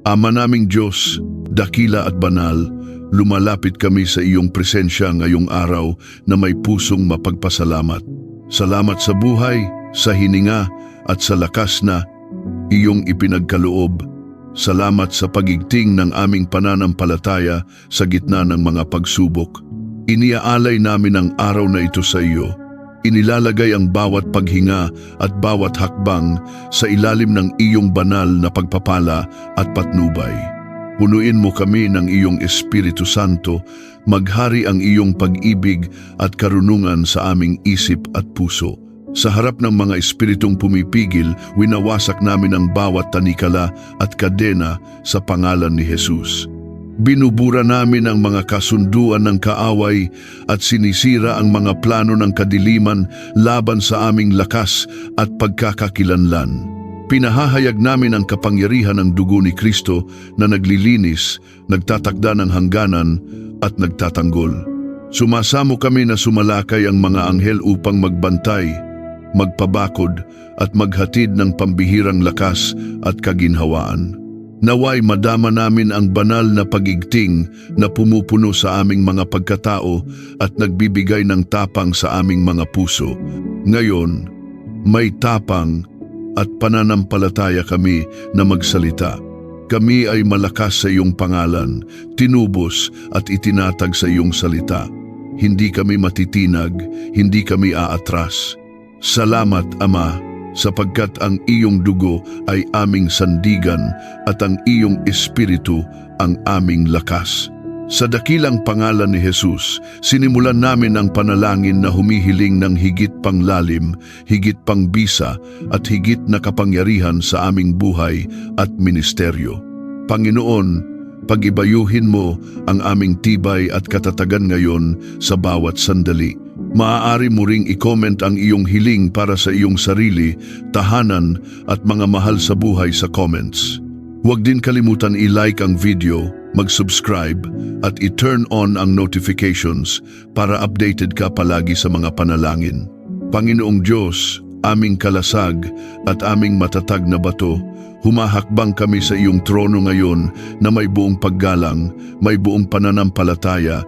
Ama naming Diyos, dakila at banal, lumalapit kami sa iyong presensya ngayong araw na may pusong mapagpasalamat. Salamat sa buhay, sa hininga at sa lakas na iyong ipinagkaloob. Salamat sa pagigting ng aming pananampalataya sa gitna ng mga pagsubok. Iniaalay namin ang araw na ito sa iyo. Inilalagay ang bawat paghinga at bawat hakbang sa ilalim ng iyong banal na pagpapala at patnubay. Punuin mo kami ng iyong Espiritu Santo, maghari ang iyong pag-ibig at karunungan sa aming isip at puso. Sa harap ng mga espiritong pumipigil, winawasak namin ang bawat tanikala at kadena sa pangalan ni Jesus. Binubura namin ang mga kasunduan ng kaaway at sinisira ang mga plano ng kadiliman laban sa aming lakas at pagkakakilanlan. Pinahahayag namin ang kapangyarihan ng dugo ni Kristo na naglilinis, nagtatakda ng hangganan at nagtatanggol. Sumasamo kami na sumalakay ang mga anghel upang magbantay, magpabakod at maghatid ng pambihirang lakas at kaginhawaan. Naway madama namin ang banal na pagigting na pumupuno sa aming mga pagkatao at nagbibigay ng tapang sa aming mga puso. Ngayon, may tapang at pananampalataya kami na magsalita. Kami ay malakas sa iyong pangalan, tinubos at itinatag sa iyong salita. Hindi kami matitinag, hindi kami aatras. Salamat, Ama, sapagkat ang iyong dugo ay aming sandigan at ang iyong espiritu ang aming lakas. Sa dakilang pangalan ni Jesus, sinimulan namin ang panalangin na humihiling ng higit pang lalim, higit pang bisa at higit na kapangyarihan sa aming buhay at ministeryo. Panginoon, pag-ibayuhin mo ang aming tibay at katatagan ngayon sa bawat sandali. Maaari mo ring i-comment ang iyong hiling para sa iyong sarili, tahanan at mga mahal sa buhay sa comments. Huwag din kalimutan i-like ang video, mag-subscribe at i-turn on ang notifications para updated ka palagi sa mga panalangin. Panginoong Diyos, aming kalasag at aming matatag na bato, humahakbang kami sa iyong trono ngayon na may buong paggalang, may buong pananampalataya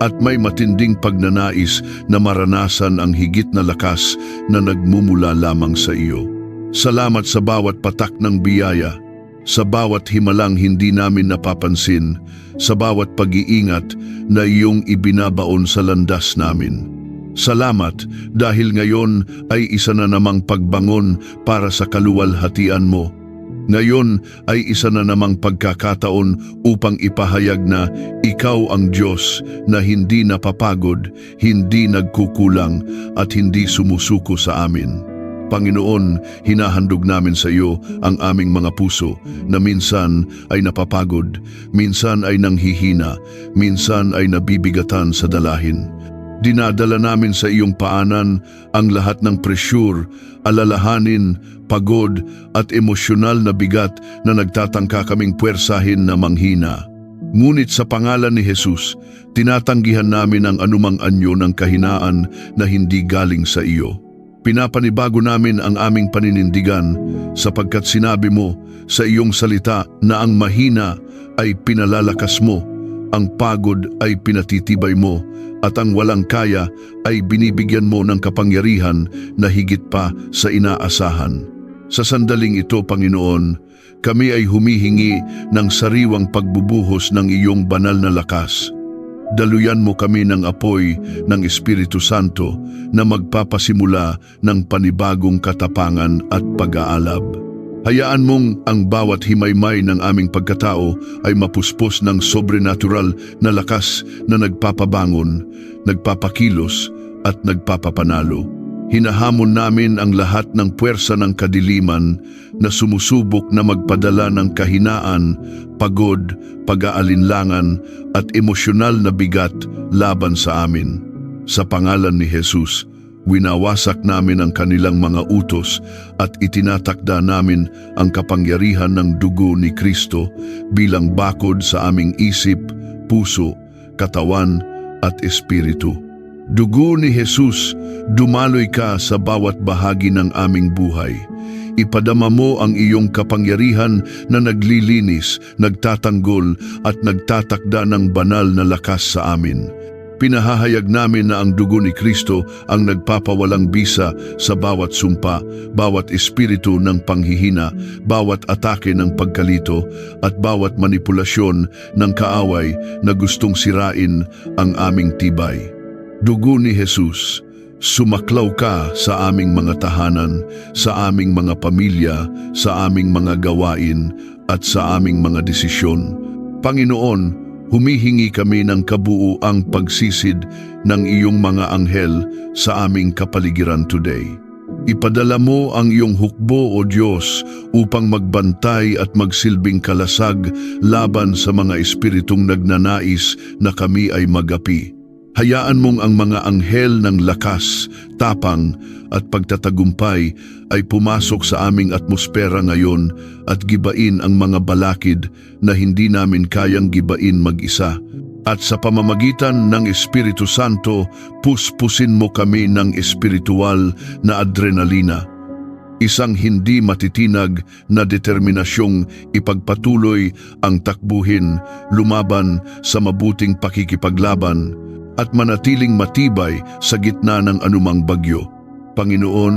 at may matinding pagnanais na maranasan ang higit na lakas na nagmumula lamang sa iyo. Salamat sa bawat patak ng biyaya, sa bawat himalang hindi namin napapansin, sa bawat pag-iingat na iyong ibinabaon sa landas namin. Salamat dahil ngayon ay isa na namang pagbangon para sa kaluwalhatian mo. Ngayon ay isa na namang pagkakataon upang ipahayag na ikaw ang Diyos na hindi napapagod, hindi nagkukulang at hindi sumusuko sa amin. Panginoon, hinahandog namin sa iyo ang aming mga puso na minsan ay napapagod, minsan ay nanghihina, minsan ay nabibigatan sa dalahin. Dinadala namin sa iyong paanan ang lahat ng presyur, alalahanin, pagod at emosyonal na bigat na nagtatangka kaming puwersahin na manghina. Ngunit sa pangalan ni Jesus, tinatanggihan namin ang anumang anyo ng kahinaan na hindi galing sa iyo. Pinapanibago namin ang aming paninindigan sapagkat sinabi mo sa iyong salita na ang mahina ay pinalalakas mo, ang pagod ay pinatitibay mo, at ang walang kaya ay binibigyan mo ng kapangyarihan na higit pa sa inaasahan. Sa sandaling ito, Panginoon, kami ay humihingi ng sariwang pagbubuhos ng iyong banal na lakas. Daluyan mo kami ng apoy ng Espiritu Santo na magpapasimula ng panibagong katapangan at pag-aalab. Hayaan mong ang bawat himaymay ng aming pagkatao ay mapuspos ng sobrenatural na lakas na nagpapabangon, nagpapakilos at nagpapapanalo. Hinahamon namin ang lahat ng puwersa ng kadiliman na sumusubok na magpadala ng kahinaan, pagod, pag-aalinlangan at emosyonal na bigat laban sa amin. Sa pangalan ni Jesus, winawasak namin ang kanilang mga utos at itinatakda namin ang kapangyarihan ng dugo ni Kristo bilang bakod sa aming isip, puso, katawan at espiritu. Dugo ni Jesus, dumaloy ka sa bawat bahagi ng aming buhay. Ipadama mo ang iyong kapangyarihan na naglilinis, nagtatanggol at nagtatakda ng banal na lakas sa amin. Pinahahayag namin na ang dugo ni Kristo ang nagpapawalang bisa sa bawat sumpa, bawat espiritu ng panghihina, bawat atake ng pagkalito, at bawat manipulasyon ng kaaway na gustong sirain ang aming tibay. Dugo ni Jesus, sumaklaw ka sa aming mga tahanan, sa aming mga pamilya, sa aming mga gawain, at sa aming mga desisyon. Panginoon, humihingi kami ng kabuuang pagsisid ng iyong mga anghel sa aming kapaligiran today. Ipadala mo ang iyong hukbo o Diyos upang magbantay at magsilbing kalasag laban sa mga espiritong nagnanais na kami ay magapi. Hayaan mong ang mga anghel ng lakas, tapang at pagtatagumpay ay pumasok sa aming atmosfera ngayon at gibain ang mga balakid na hindi namin kayang gibain mag-isa. At sa pamamagitan ng Espiritu Santo, puspusin mo kami ng espiritual na adrenalina. Isang hindi matitinag na determinasyong ipagpatuloy ang takbuhin, lumaban sa mabuting pakikipaglaban, at manatiling matibay sa gitna ng anumang bagyo. Panginoon,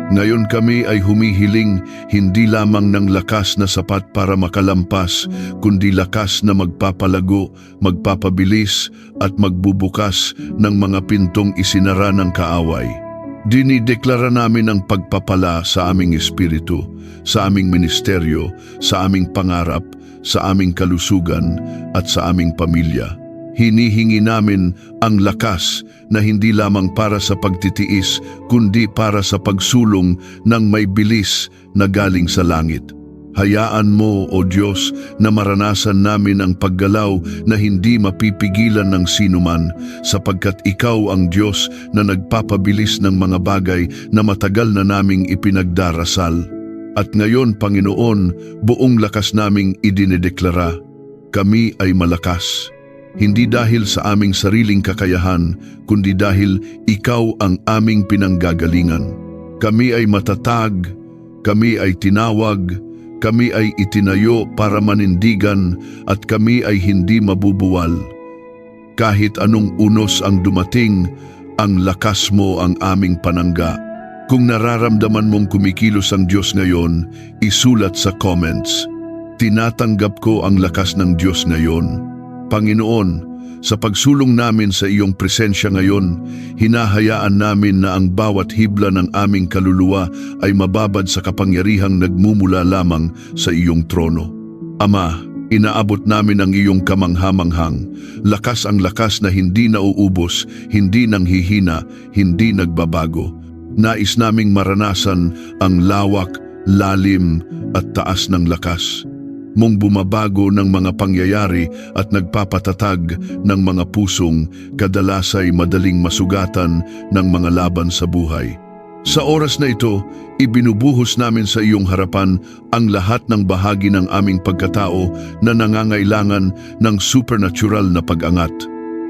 ngayon kami ay humihiling hindi lamang ng lakas na sapat para makalampas, kundi lakas na magpapalago, magpapabilis at magbubukas ng mga pintong isinara ng kaaway. Dinideklara namin ang pagpapala sa aming espiritu, sa aming ministeryo, sa aming pangarap, sa aming kalusugan at sa aming pamilya. Hinihingi namin ang lakas na hindi lamang para sa pagtitiis, kundi para sa pagsulong ng may bilis na galing sa langit. Hayaan mo, O Diyos, na maranasan namin ang paggalaw na hindi mapipigilan ng sinuman, sapagkat Ikaw ang Diyos na nagpapabilis ng mga bagay na matagal na naming ipinagdarasal. At ngayon, Panginoon, buong lakas naming idinedeklara, kami ay malakas. Hindi dahil sa aming sariling kakayahan, kundi dahil Ikaw ang aming pinanggagalingan. Kami ay matatag, kami ay tinawag, kami ay itinayo para manindigan, at kami ay hindi mabubuwal. Kahit anong unos ang dumating, ang lakas mo ang aming panangga. Kung nararamdaman mong kumikilos ang Diyos ngayon, isulat sa comments. Tinatanggap ko ang lakas ng Diyos ngayon. Panginoon, sa pagsulong namin sa iyong presensya ngayon, hinahayaan namin na ang bawat hibla ng aming kaluluwa ay mababad sa kapangyarihang nagmumula lamang sa iyong trono. Ama, inaabot namin ang iyong kamanghamanghang, lakas ang lakas na hindi nauubos, hindi nanghihina, hindi nagbabago. Nais naming maranasan ang lawak, lalim at taas ng lakas mong bumabago ng mga pangyayari at nagpapatatag ng mga pusong kadalasay madaling masugatan ng mga laban sa buhay. Sa oras na ito, ibinubuhos namin sa iyong harapan ang lahat ng bahagi ng aming pagkatao na nangangailangan ng supernatural na pag-angat.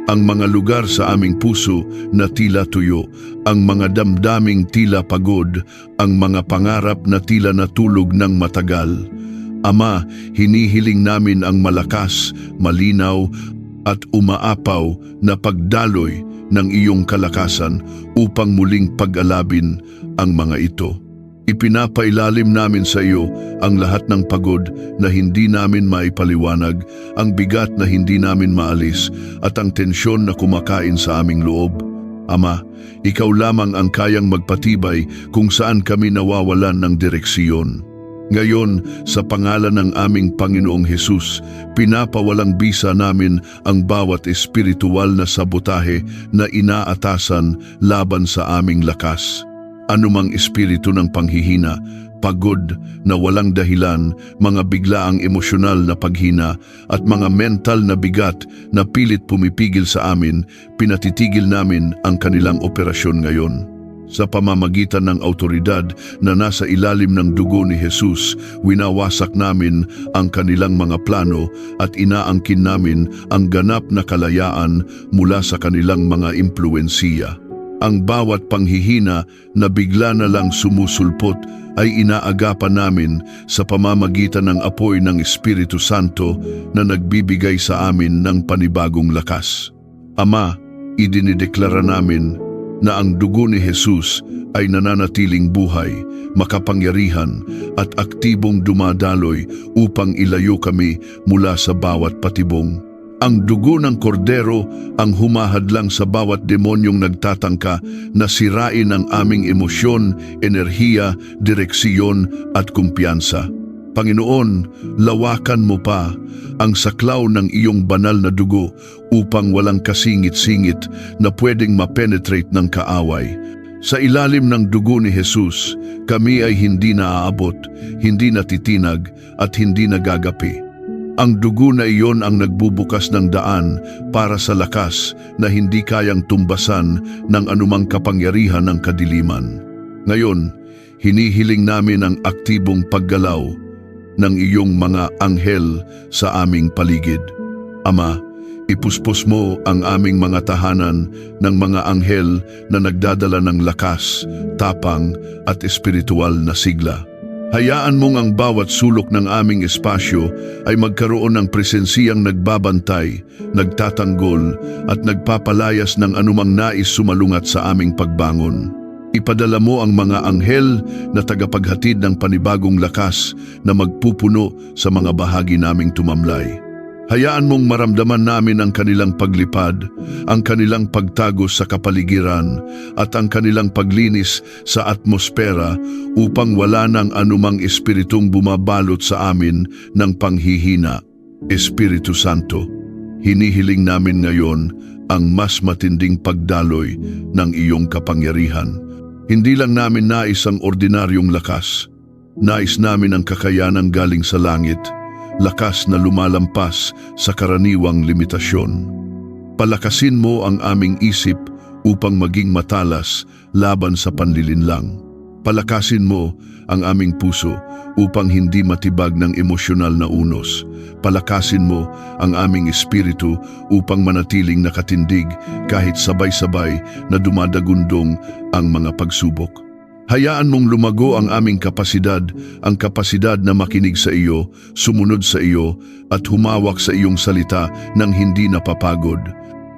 Ang mga lugar sa aming puso na tila tuyo, ang mga damdaming tila pagod, ang mga pangarap na tila natulog ng matagal. Ama, hinihiling namin ang malakas, malinaw at umaapaw na pagdaloy ng iyong kalakasan upang muling pag-alabin ang mga ito. Ipinapailalim namin sa iyo ang lahat ng pagod na hindi namin maipaliwanag, ang bigat na hindi namin maalis at ang tensyon na kumakain sa aming loob. Ama, ikaw lamang ang kayang magpatibay kung saan kami nawawalan ng direksyon. Ngayon, sa pangalan ng aming Panginoong Hesus, pinapawalang bisa namin ang bawat espiritual na sabotahe na inaatasan laban sa aming lakas. Anumang espiritu ng panghihina, pagod na walang dahilan, mga biglaang emosyonal na paghina at mga mental na bigat na pilit pumipigil sa amin, pinatitigil namin ang kanilang operasyon ngayon. Sa pamamagitan ng awtoridad na nasa ilalim ng dugo ni Jesus, winawasak namin ang kanilang mga plano at inaangkin namin ang ganap na kalayaan mula sa kanilang mga impluwensiya. Ang bawat panghihina na bigla na lang sumusulpot ay inaagapan namin sa pamamagitan ng apoy ng Espiritu Santo na nagbibigay sa amin ng panibagong lakas. Ama, idinideklara namin na ang dugo ni Jesus ay nananatiling buhay, makapangyarihan at aktibong dumadaloy upang ilayo kami mula sa bawat patibong. Ang dugo ng kordero ang humahadlang sa bawat demonyong nagtatangka na sirain ang aming emosyon, enerhiya, direksyon at kumpiyansa. Panginoon, lawakan mo pa ang saklaw ng iyong banal na dugo upang walang kasingit-singit na pwedeng mapenetrate ng kaaway. Sa ilalim ng dugo ni Jesus, kami ay hindi naaabot, hindi natitinag at hindi nagagapi. Ang dugo na iyon ang nagbubukas ng daan para sa lakas na hindi kayang tumbasan ng anumang kapangyarihan ng kadiliman. Ngayon, hinihiling namin ang aktibong paggalaw ng iyong mga anghel sa aming paligid. Ama, ipuspos mo ang aming mga tahanan ng mga anghel na nagdadala ng lakas, tapang at espiritual na sigla. Hayaan mong ang bawat sulok ng aming espasyo ay magkaroon ng presensiyang nagbabantay, nagtatanggol at nagpapalayas ng anumang nais sumalungat sa aming pagbangon. Ipadala mo ang mga anghel na tagapaghatid ng panibagong lakas na magpupuno sa mga bahagi naming tumamlay. Hayaan mong maramdaman namin ang kanilang paglipad, ang kanilang pagtagos sa kapaligiran, at ang kanilang paglinis sa atmosfera upang wala nang anumang espiritong bumabalot sa amin ng panghihina. Espiritu Santo, hinihiling namin ngayon ang mas matinding pagdaloy ng iyong kapangyarihan. Hindi lang namin nais ang ordinaryong lakas, nais namin ang kakayanang galing sa langit, lakas na lumalampas sa karaniwang limitasyon. Palakasin mo ang aming isip upang maging matalas laban sa panlilinlang. Palakasin mo ang aming puso upang hindi matibag ng emosyonal na unos. Palakasin mo ang aming espiritu upang manatiling nakatindig kahit sabay-sabay na dumadagundong ang mga pagsubok. Hayaan mong lumago ang aming kapasidad na makinig sa iyo, sumunod sa iyo, at humawak sa iyong salita nang hindi napapagod.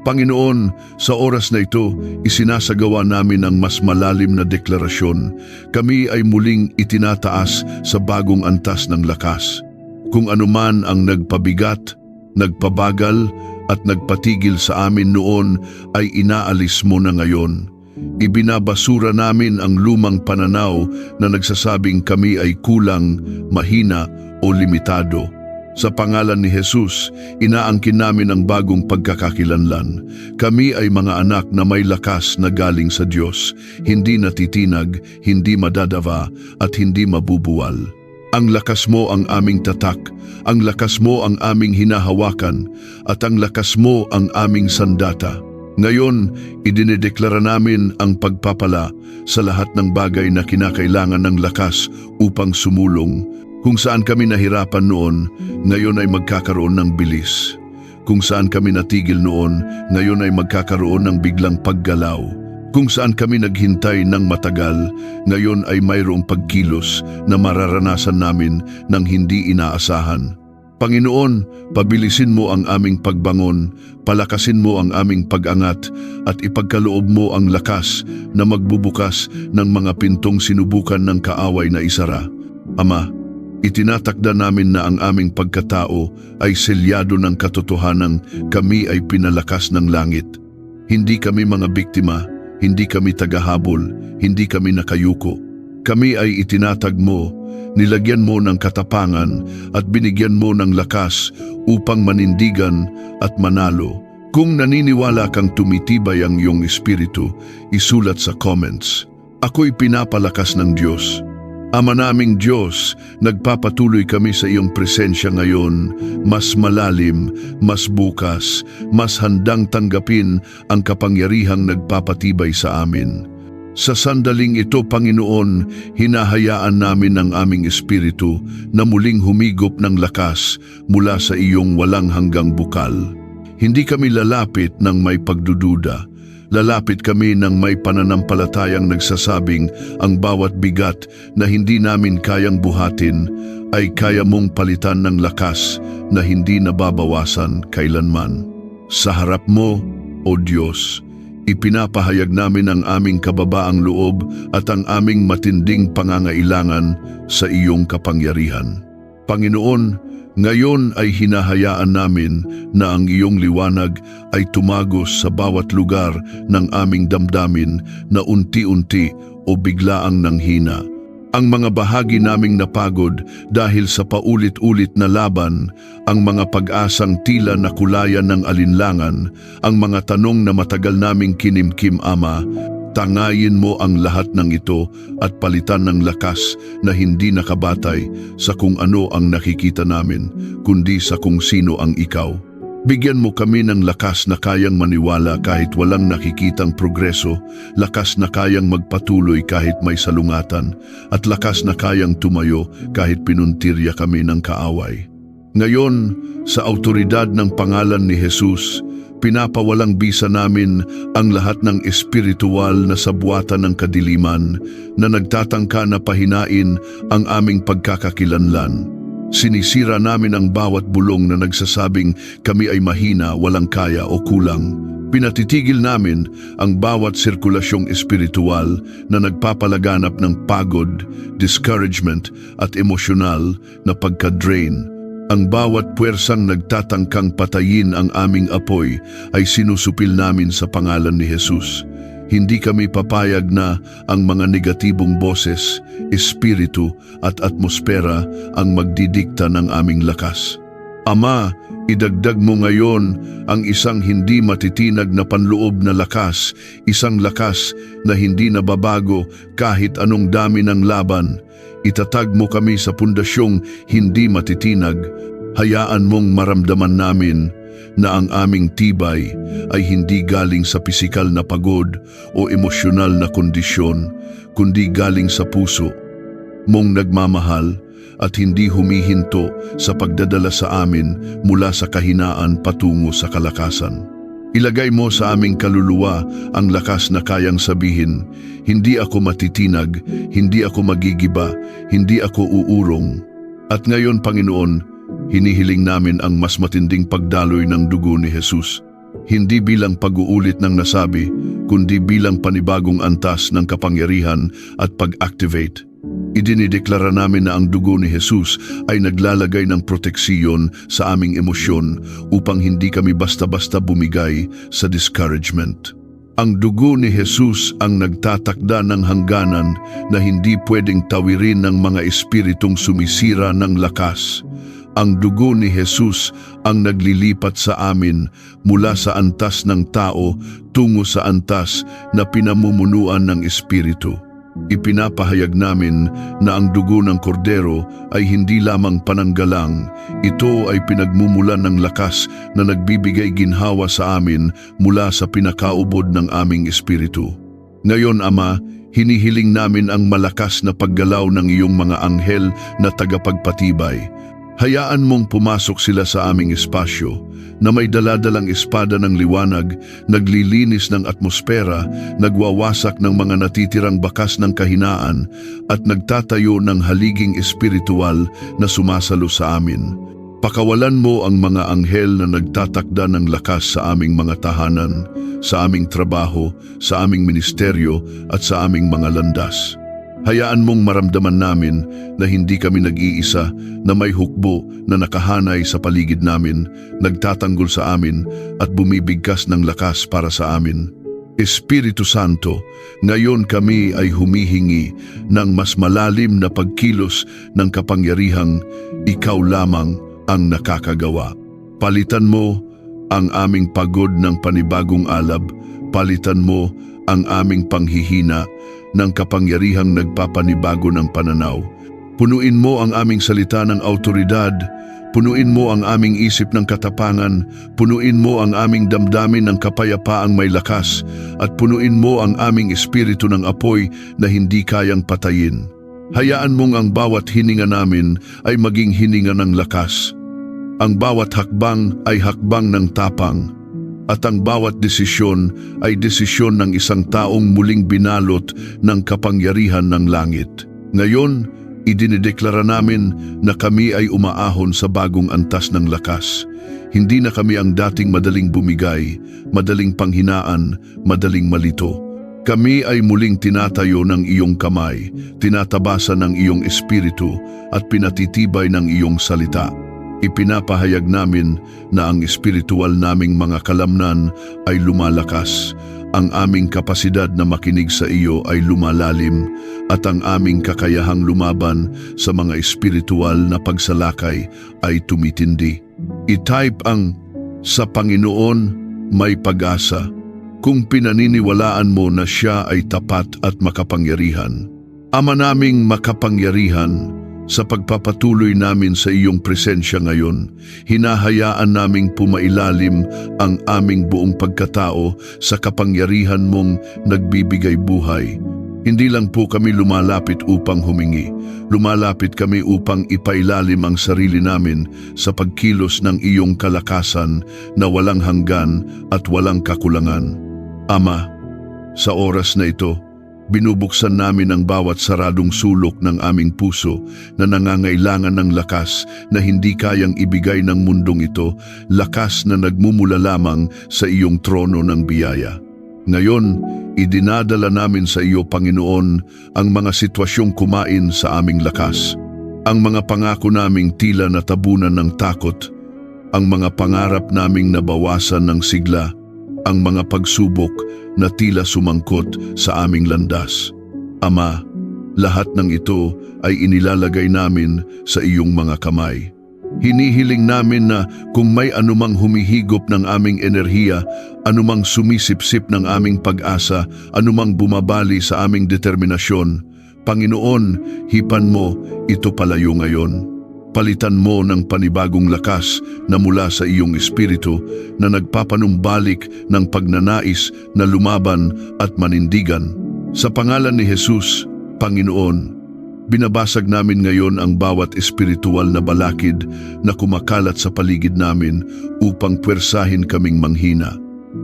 Panginoon, sa oras na ito, isinasagawa namin ang mas malalim na deklarasyon. Kami ay muling itinataas sa bagong antas ng lakas. Kung anuman ang nagpabigat, nagpabagal, at nagpatigil sa amin noon ay inaalis mo na ngayon. Ibinabasura namin ang lumang pananaw na nagsasabing kami ay kulang, mahina o limitado. Sa pangalan ni Jesus, inaangkin namin ang bagong pagkakakilanlan. Kami ay mga anak na may lakas na galing sa Diyos, hindi natitinag, hindi madadava at hindi mabubuwal. Ang lakas mo ang aming tatak, ang lakas mo ang aming hinahawakan, at ang lakas mo ang aming sandata. Ngayon, idinideklara namin ang pagpapala sa lahat ng bagay na kinakailangan ng lakas upang sumulong. Kung saan kami nahirapan noon, ngayon ay magkakaroon ng bilis. Kung saan kami natigil noon, ngayon ay magkakaroon ng biglang paggalaw. Kung saan kami naghintay ng matagal, ngayon ay mayroong pagkilos na mararanasan namin ng hindi inaasahan. Panginoon, pabilisin mo ang aming pagbangon, palakasin mo ang aming pag-angat, at ipagkaloob mo ang lakas na magbubukas ng mga pintong sinubukan ng kaaway na isara. Ama, itinatakda namin na ang aming pagkatao ay selyado ng katotohanang kami ay pinalakas ng langit. Hindi kami mga biktima, hindi kami tagahabol, hindi kami nakayuko. Kami ay itinatag mo, nilagyan mo ng katapangan at binigyan mo ng lakas upang manindigan at manalo. Kung naniniwala kang tumitibay ang iyong espiritu, isulat sa comments. Ako'y pinapalakas ng Diyos. Ama naming Diyos, nagpapatuloy kami sa iyong presensya ngayon, mas malalim, mas bukas, mas handang tanggapin ang kapangyarihang nagpapatibay sa amin. Sa sandaling ito, Panginoon, hinahayaan namin ang aming espiritu na muling humigop ng lakas mula sa iyong walang hanggang bukal. Hindi kami lalapit ng may pagdududa, Lalapit kami ng may pananampalatayang nagsasabing ang bawat bigat na hindi namin kayang buhatin ay kaya mong palitan ng lakas na hindi nababawasan kailanman. Sa harap mo, O Diyos, ipinapahayag namin ang aming kababaang loob at ang aming matinding pangangailangan sa iyong kapangyarihan. Panginoon, ngayon ay hinahayaan namin na ang iyong liwanag ay tumagos sa bawat lugar ng aming damdamin na unti-unti o biglaang nanghina. Ang mga bahagi naming napagod dahil sa paulit-ulit na laban, ang mga pag-asang tila nakulayan ng alinlangan, ang mga tanong na matagal naming kinimkim, Ama, tangayin mo ang lahat ng ito at palitan ng lakas na hindi nakabatay sa kung ano ang nakikita namin, kundi sa kung sino ang ikaw. Bigyan mo kami ng lakas na kayang maniwala kahit walang nakikitang progreso, lakas na kayang magpatuloy kahit may salungatan, at lakas na kayang tumayo kahit pinuntirya kami ng kaaway. Ngayon, sa autoridad ng pangalan ni Jesus, pinapawalang bisa namin ang lahat ng espiritual na sabwatan ng kadiliman na nagtatangka na pahinain ang aming pagkakakilanlan. Sinisira namin ang bawat bulong na nagsasabing kami ay mahina, walang kaya o kulang. Pinatitigil namin ang bawat sirkulasyong espiritual na nagpapalaganap ng pagod, discouragement at emosyonal na pagka-drain. Ang bawat puwersang nagtatangkang patayin ang aming apoy ay sinusupil namin sa pangalan ni Jesus. Hindi kami papayag na ang mga negatibong boses, espiritu at atmosfera ang magdidikta ng aming lakas. Ama, idagdag mo ngayon ang isang hindi matitinag na panloob na lakas, isang lakas na hindi nababago kahit anong dami ng laban. Itatag mo kami sa pundasyong hindi matitinag. Hayaan mong maramdaman namin na ang aming tibay ay hindi galing sa pisikal na pagod o emosyonal na kondisyon, kundi galing sa puso mong nagmamahal at hindi humihinto sa pagdadala sa amin mula sa kahinaan patungo sa kalakasan. Ilagay mo sa aming kaluluwa ang lakas na kayang sabihin, hindi ako matitinag, hindi ako magigiba, hindi ako uurong. At ngayon, Panginoon, hinihiling namin ang mas matinding pagdaloy ng dugo ni Jesus. Hindi bilang pag-uulit ng nasabi, kundi bilang panibagong antas ng kapangyarihan at pag-activate. Idinideklara namin na ang dugo ni Jesus ay naglalagay ng proteksiyon sa aming emosyon upang hindi kami basta-basta bumigay sa discouragement. Ang dugo ni Jesus ang nagtatakda ng hangganan na hindi pwedeng tawirin ng mga espiritong sumisira ng lakas. Ang dugo ni Jesus ang naglilipat sa amin mula sa antas ng tao tungo sa antas na pinamumunuan ng Espiritu. Ipinapahayag namin na ang dugo ng kordero ay hindi lamang pananggalang, ito ay pinagmumulan ng lakas na nagbibigay ginhawa sa amin mula sa pinakaubod ng aming espiritu. Ngayon, Ama, hinihiling namin ang malakas na paggalaw ng iyong mga anghel na tagapagpatibay. Hayaan mong pumasok sila sa aming espasyo na may daladalang espada ng liwanag, naglilinis ng atmosfera, nagwawasak ng mga natitirang bakas ng kahinaan at nagtatayo ng haliging espiritual na sumasalo sa amin. Pakawalan mo ang mga anghel na nagtatakda ng lakas sa aming mga tahanan, sa aming trabaho, sa aming ministeryo at sa aming mga landas. Hayaan mong maramdaman namin na hindi kami nag-iisa, na may hukbo na nakahanay sa paligid namin, nagtatanggol sa amin at bumibigkas ng lakas para sa amin. Espiritu Santo, ngayon kami ay humihingi ng mas malalim na pagkilos ng kapangyarihang ikaw lamang ang nakakagawa. Palitan mo ang aming pagod ng panibagong alab, palitan mo ang aming panghihina ng kapangyarihang nagpapanibago ng pananaw. Punuin mo ang aming salita ng autoridad, punuin mo ang aming isip ng katapangan, punuin mo ang aming damdamin ng kapayapaang may lakas, at punuin mo ang aming espiritu ng apoy na hindi kayang patayin. Hayaan mong ang bawat hininga namin ay maging hininga ng lakas. Ang bawat hakbang ay hakbang ng tapang. At ang bawat desisyon ay desisyon ng isang taong muling binalot ng kapangyarihan ng langit. Ngayon, idinideklara namin na kami ay umaahon sa bagong antas ng lakas. Hindi na kami ang dating madaling bumigay, madaling panghinaan, madaling malito. Kami ay muling tinatayo ng iyong kamay, tinatabasa ng iyong espiritu at pinatitibay ng iyong salita. Ipinapahayag namin na ang espiritual naming mga kalamnan ay lumalakas, ang aming kapasidad na makinig sa iyo ay lumalalim, at ang aming kakayahang lumaban sa mga espiritual na pagsalakay ay tumitindi. I-type ang "Sa Panginoon may pag-asa" kung pinaniniwalaan mo na siya ay tapat at makapangyarihan. Ama naming makapangyarihan, sa pagpapatuloy namin sa iyong presensya ngayon, hinahayaan naming pumailalim ang aming buong pagkatao sa kapangyarihan mong nagbibigay buhay. Hindi lang po kami lumalapit upang humingi, lumalapit kami upang ipailalim ang sarili namin sa pagkilos ng iyong kalakasan na walang hanggan at walang kakulangan. Ama, sa oras na ito, binubuksan namin ang bawat saradong sulok ng aming puso na nangangailangan ng lakas na hindi kayang ibigay ng mundong ito, lakas na nagmumula lamang sa iyong trono ng biyaya. Ngayon, idinadala namin sa iyo, Panginoon, ang mga sitwasyong kumain sa aming lakas, ang mga pangako naming tila natabunan ng takot, ang mga pangarap naming nabawasan ng sigla, ang mga pagsubok na tila sumangkot sa aming landas. Ama, lahat ng ito ay inilalagay namin sa iyong mga kamay. Hinihiling namin na kung may anumang humihigop ng aming enerhiya, anumang sumisipsip ng aming pag-asa, anumang bumabali sa aming determinasyon, Panginoon, hipan mo ito palayo ngayon. Palitan mo ng panibagong lakas na mula sa iyong espiritu na nagpapanumbalik ng pagnanais na lumaban at manindigan. Sa pangalan ni Jesus, Panginoon, binabasag namin ngayon ang bawat espiritual na balakid na kumakalat sa paligid namin upang puwersahin kaming manghina.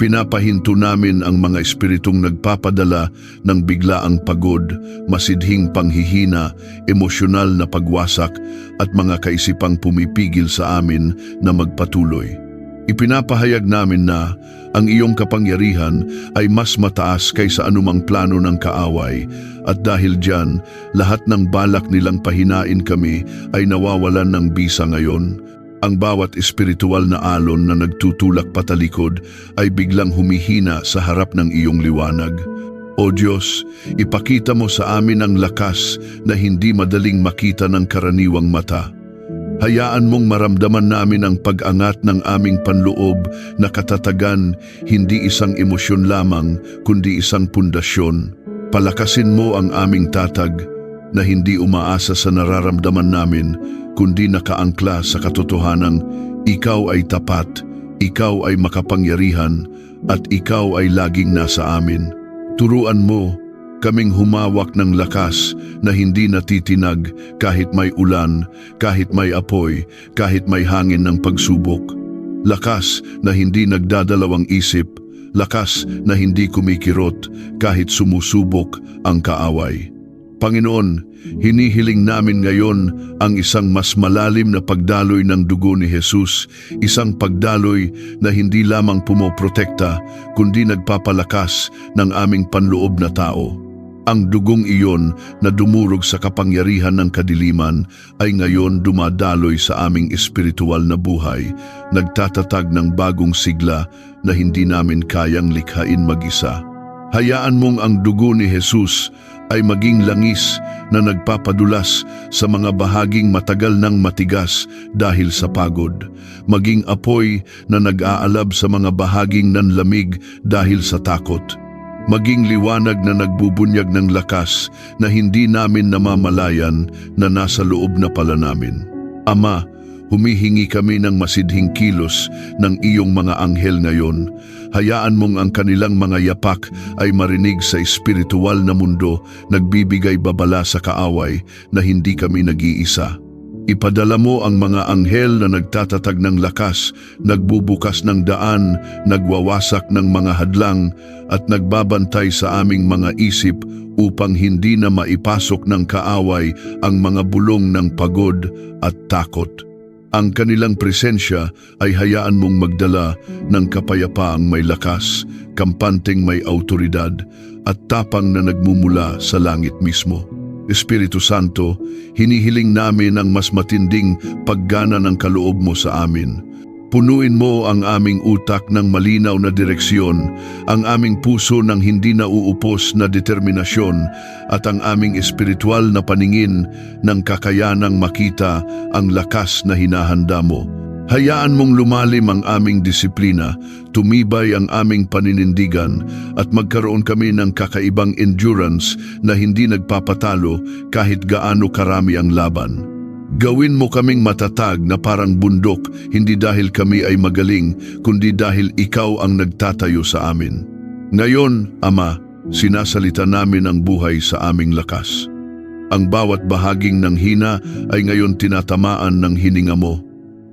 Pinapahinto namin ang mga espiritong nagpapadala ng biglaang pagod, masidhing panghihina, emosyonal na pagwasak at mga kaisipang pumipigil sa amin na magpatuloy. Ipinapahayag namin na ang iyong kapangyarihan ay mas mataas kaysa anumang plano ng kaaway, at dahil diyan, lahat ng balak nilang pahinain kami ay nawawalan ng bisa ngayon. Ang bawat espiritual na alon na nagtutulak patalikod ay biglang humihina sa harap ng iyong liwanag. O Diyos, ipakita mo sa amin ang lakas na hindi madaling makita ng karaniwang mata. Hayaan mong maramdaman namin ang pag-angat ng aming panloob na katatagan, hindi isang emosyon lamang, kundi isang pundasyon. Palakasin mo ang aming tatag na hindi umaasa sa nararamdaman namin, kundi nakaangkla sa katotohanang ikaw ay tapat, ikaw ay makapangyarihan, at ikaw ay laging nasa amin. Turuan mo kaming humawak ng lakas na hindi natitinag kahit may ulan, kahit may apoy, kahit may hangin ng pagsubok. Lakas na hindi nagdadalawang isip, lakas na hindi kumikirot kahit sumusubok ang kaaway. Panginoon, hinihiling namin ngayon ang isang mas malalim na pagdaloy ng dugo ni Jesus, isang pagdaloy na hindi lamang pumoprotekta, kundi nagpapalakas ng aming panloob na tao. Ang dugong iyon na dumurog sa kapangyarihan ng kadiliman ay ngayon dumadaloy sa aming espiritual na buhay, nagtatatag ng bagong sigla na hindi namin kayang likhain mag-isa. Hayaan mong ang dugo ni Jesus ay maging langis na nagpapadulas sa mga bahaging matagal nang matigas dahil sa pagod, maging apoy na nag-aalab sa mga bahaging nanlamig dahil sa takot, maging liwanag na nagbubunyag ng lakas na hindi namin namamalayan na nasa loob na pala namin. Ama, humihingi kami ng masidhing kilos ng iyong mga anghel ngayon. Hayaan mong ang kanilang mga yapak ay marinig sa espiritual na mundo, nagbibigay babala sa kaaway na hindi kami nag-iisa. Ipadala mo ang mga anghel na nagtatatag ng lakas, nagbubukas ng daan, nagwawasak ng mga hadlang, at nagbabantay sa aming mga isip upang hindi na maipasok ng kaaway ang mga bulong ng pagod at takot. Ang kanilang presensya ay hayaan mong magdala ng kapayapaang may lakas, kampanteng may autoridad, at tapang na nagmumula sa langit mismo. Espiritu Santo, hinihiling namin ang mas matinding paggana ng kaloob mo sa amin. Punuin mo ang aming utak ng malinaw na direksyon, ang aming puso ng hindi nauupos na determinasyon, at ang aming espiritual na paningin ng kakayanang makita ang lakas na hinahanda mo. Hayaan mong lumalim ang aming disiplina, tumibay ang aming paninindigan, at magkaroon kami ng kakaibang endurance na hindi nagpapatalo kahit gaano karami ang laban. Gawin mo kaming matatag na parang bundok, hindi dahil kami ay magaling, kundi dahil ikaw ang nagtatayo sa amin. Ngayon, Ama, sinasalita namin ang buhay sa aming lakas. Ang bawat bahaging ng hina ay ngayon tinatamaan ng hininga mo.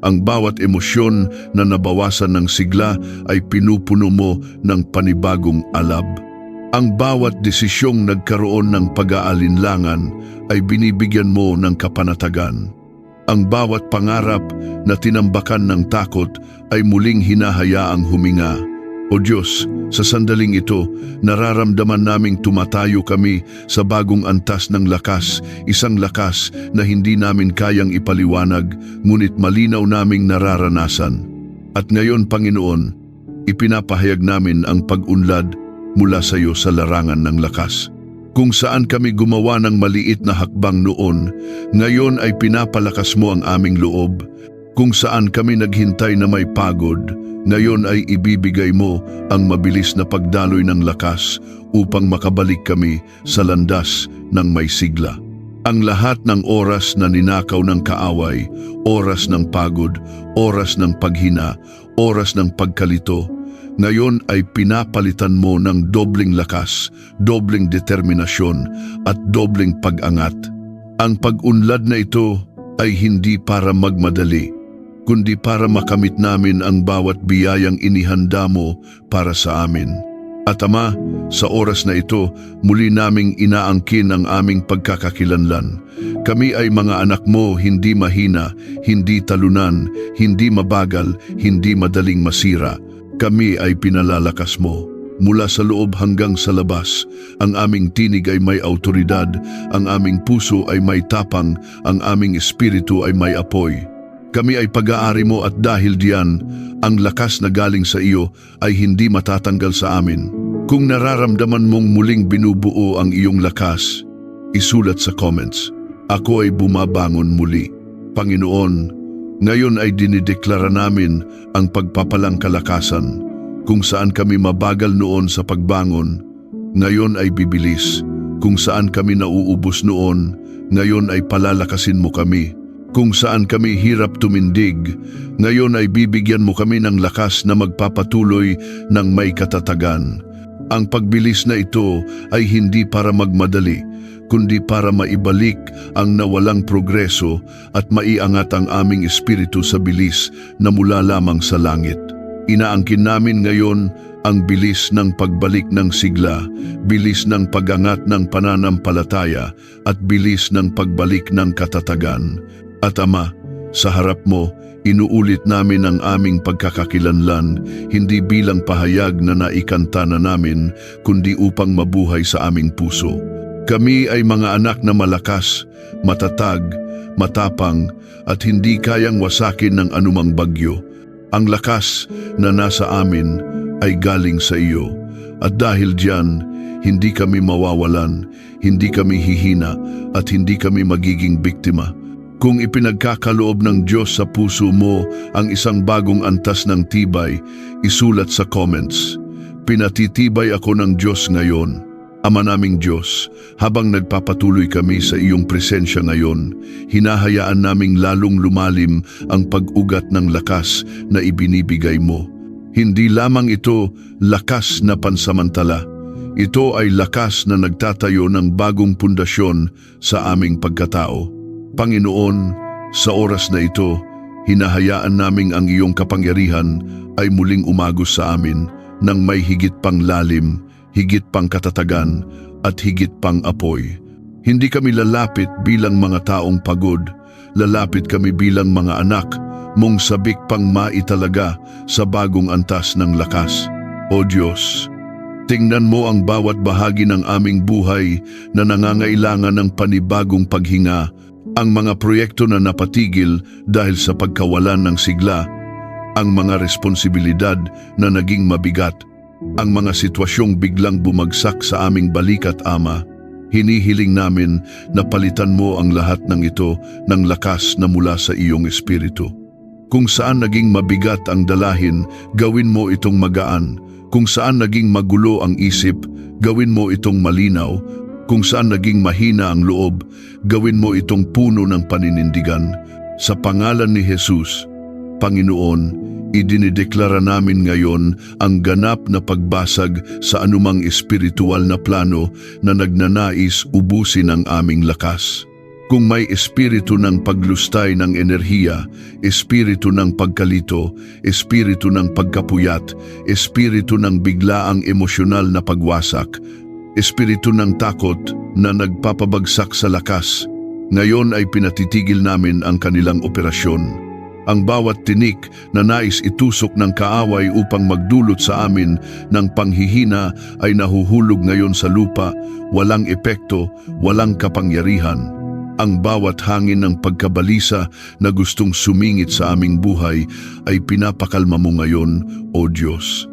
Ang bawat emosyon na nabawasan ng sigla ay pinupuno mo ng panibagong alab. Ang bawat desisyong nagkaroon ng pag-aalinlangan ay binibigyan mo ng kapanatagan. Ang bawat pangarap na tinambakan ng takot ay muling hinahayaang huminga. O Diyos, sa sandaling ito, nararamdaman naming tumatayo kami sa bagong antas ng lakas, isang lakas na hindi namin kayang ipaliwanag, ngunit malinaw naming nararanasan. At ngayon, Panginoon, ipinapahayag namin ang pag-unlad mula sa iyo sa larangan ng lakas. Kung saan kami gumawa ng maliit na hakbang noon, ngayon ay pinapalakas mo ang aming loob. Kung saan kami naghintay na may pagod, ngayon ay ibibigay mo ang mabilis na pagdaloy ng lakas upang makabalik kami sa landas ng may sigla. Ang lahat ng oras na ninakaw ng kaaway, oras ng pagod, oras ng paghina, oras ng pagkalito, ngayon ay pinapalitan mo ng dobling lakas, dobling determinasyon at dobling pag-angat. Ang pag-unlad na ito ay hindi para magmadali, kundi para makamit namin ang bawat biyayang inihanda mo para sa amin. At Ama, sa oras na ito, muli naming inaangkin ang aming pagkakakilanlan. Kami ay mga anak mo, hindi mahina, hindi talunan, hindi mabagal, hindi madaling masira. Kami ay pinalalakas mo. Mula sa loob hanggang sa labas, ang aming tinig ay may autoridad, ang aming puso ay may tapang, ang aming espiritu ay may apoy. Kami ay pag-aari mo at dahil diyan, ang lakas na galing sa iyo ay hindi matatanggal sa amin. Kung nararamdaman mong muling binubuo ang iyong lakas, isulat sa comments, ako ay bumabangon muli. Panginoon, ngayon ay dinideklara namin ang pagpapalang kalakasan. Kung saan kami mabagal noon sa pagbangon, ngayon ay bibilis. Kung saan kami nauubos noon, ngayon ay palalakasin mo kami. Kung saan kami hirap tumindig, ngayon ay bibigyan mo kami ng lakas na magpapatuloy ng may katatagan. Ang pagbilis na ito ay hindi para magmadali, kundi para maibalik ang nawalang progreso at maiangat ang aming espiritu sa bilis na mula lamang sa langit. Inaangkin namin ngayon ang bilis ng pagbalik ng sigla, bilis ng pagangat ng pananampalataya at bilis ng pagbalik ng katatagan. At Ama, sa harap mo, inuulit namin ang aming pagkakakilanlan, hindi bilang pahayag na naikanta na namin, kundi upang mabuhay sa aming puso. Kami ay mga anak na malakas, matatag, matapang, at hindi kayang wasakin ng anumang bagyo. Ang lakas na nasa amin ay galing sa iyo. At dahil diyan, hindi kami mawawalan, hindi kami hihina, at hindi kami magiging biktima. Kung ipinagkakaloob ng Diyos sa puso mo ang isang bagong antas ng tibay, isulat sa comments. Pinatitibay ako ng Diyos ngayon. Ama naming Diyos, habang nagpapatuloy kami sa iyong presensya ngayon, hinahayaan naming lalong lumalim ang pag-ugat ng lakas na ibinibigay mo. Hindi lamang ito lakas na pansamantala. Ito ay lakas na nagtatayo ng bagong pundasyon sa aming pagkatao. Panginoon, Sa oras na ito, hinahayaan naming ang iyong kapangyarihan ay muling umagos sa amin ng may higit pang lalim, higit pang katatagan at higit pang apoy. Hindi kami lalapit bilang mga taong pagod, lalapit kami bilang mga anak mong sabik pang maitalaga sa bagong antas ng lakas. O Diyos, tingnan mo ang bawat bahagi ng aming buhay na nangangailangan ng panibagong paghinga, ang mga proyekto na napatigil dahil sa pagkawalan ng sigla, ang mga responsibilidad na naging mabigat, ang mga sitwasyong biglang bumagsak sa aming balikat, Ama. Hinihiling namin na palitan mo ang lahat ng ito ng lakas na mula sa iyong espiritu. Kung saan naging mabigat ang dalahin, gawin mo itong magaan. Kung saan naging magulo ang isip, gawin mo itong malinaw. Kung saan naging mahina ang loob, gawin mo itong puno ng paninindigan. Sa pangalan ni Jesus, Panginoon, idinideklara namin ngayon ang ganap na pagbasag sa anumang espiritual na plano na nagnanais ubusin ang aming lakas. Kung may espiritu ng paglustay ng enerhiya, espiritu ng pagkalito, espiritu ng pagkapuyat, espiritu ng biglaang emosyonal na pagwasak, espiritu ng takot na nagpapabagsak sa lakas, ngayon ay pinatitigil namin ang kanilang operasyon. Ang bawat tinik na nais itusok ng kaaway upang magdulot sa amin ng panghihina ay nahuhulog ngayon sa lupa, walang epekto, walang kapangyarihan. Ang bawat hangin ng pagkabalisa na gustong sumingit sa aming buhay ay pinapakalma mo ngayon, O Diyos.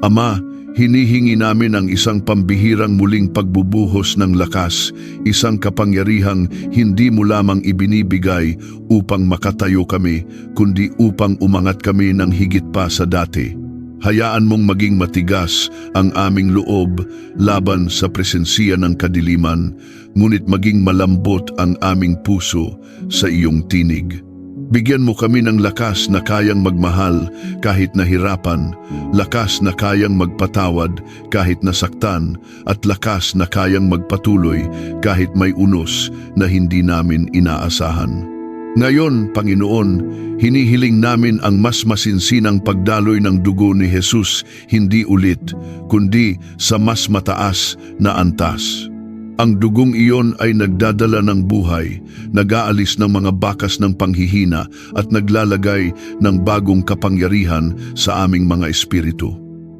Ama, hinihingi namin ang isang pambihirang muling pagbubuhos ng lakas, isang kapangyarihang hindi mo lamang ibinibigay upang makatayo kami, kundi upang umangat kami ng higit pa sa dati. Hayaan mong maging matigas ang aming loob laban sa presensiya ng kadiliman, ngunit maging malambot ang aming puso sa iyong tinig. Bigyan mo kami ng lakas na kayang magmahal kahit nahirapan, lakas na kayang magpatawad kahit nasaktan, at lakas na kayang magpatuloy kahit may unos na hindi namin inaasahan. Ngayon, Panginoon, hinihiling namin ang mas masinsinang pagdaloy ng dugo ni Jesus, hindi ulit, kundi sa mas mataas na antas. Ang dugong iyon ay nagdadala ng buhay, nag-aalis ng mga bakas ng panghihina at naglalagay ng bagong kapangyarihan sa aming mga espiritu.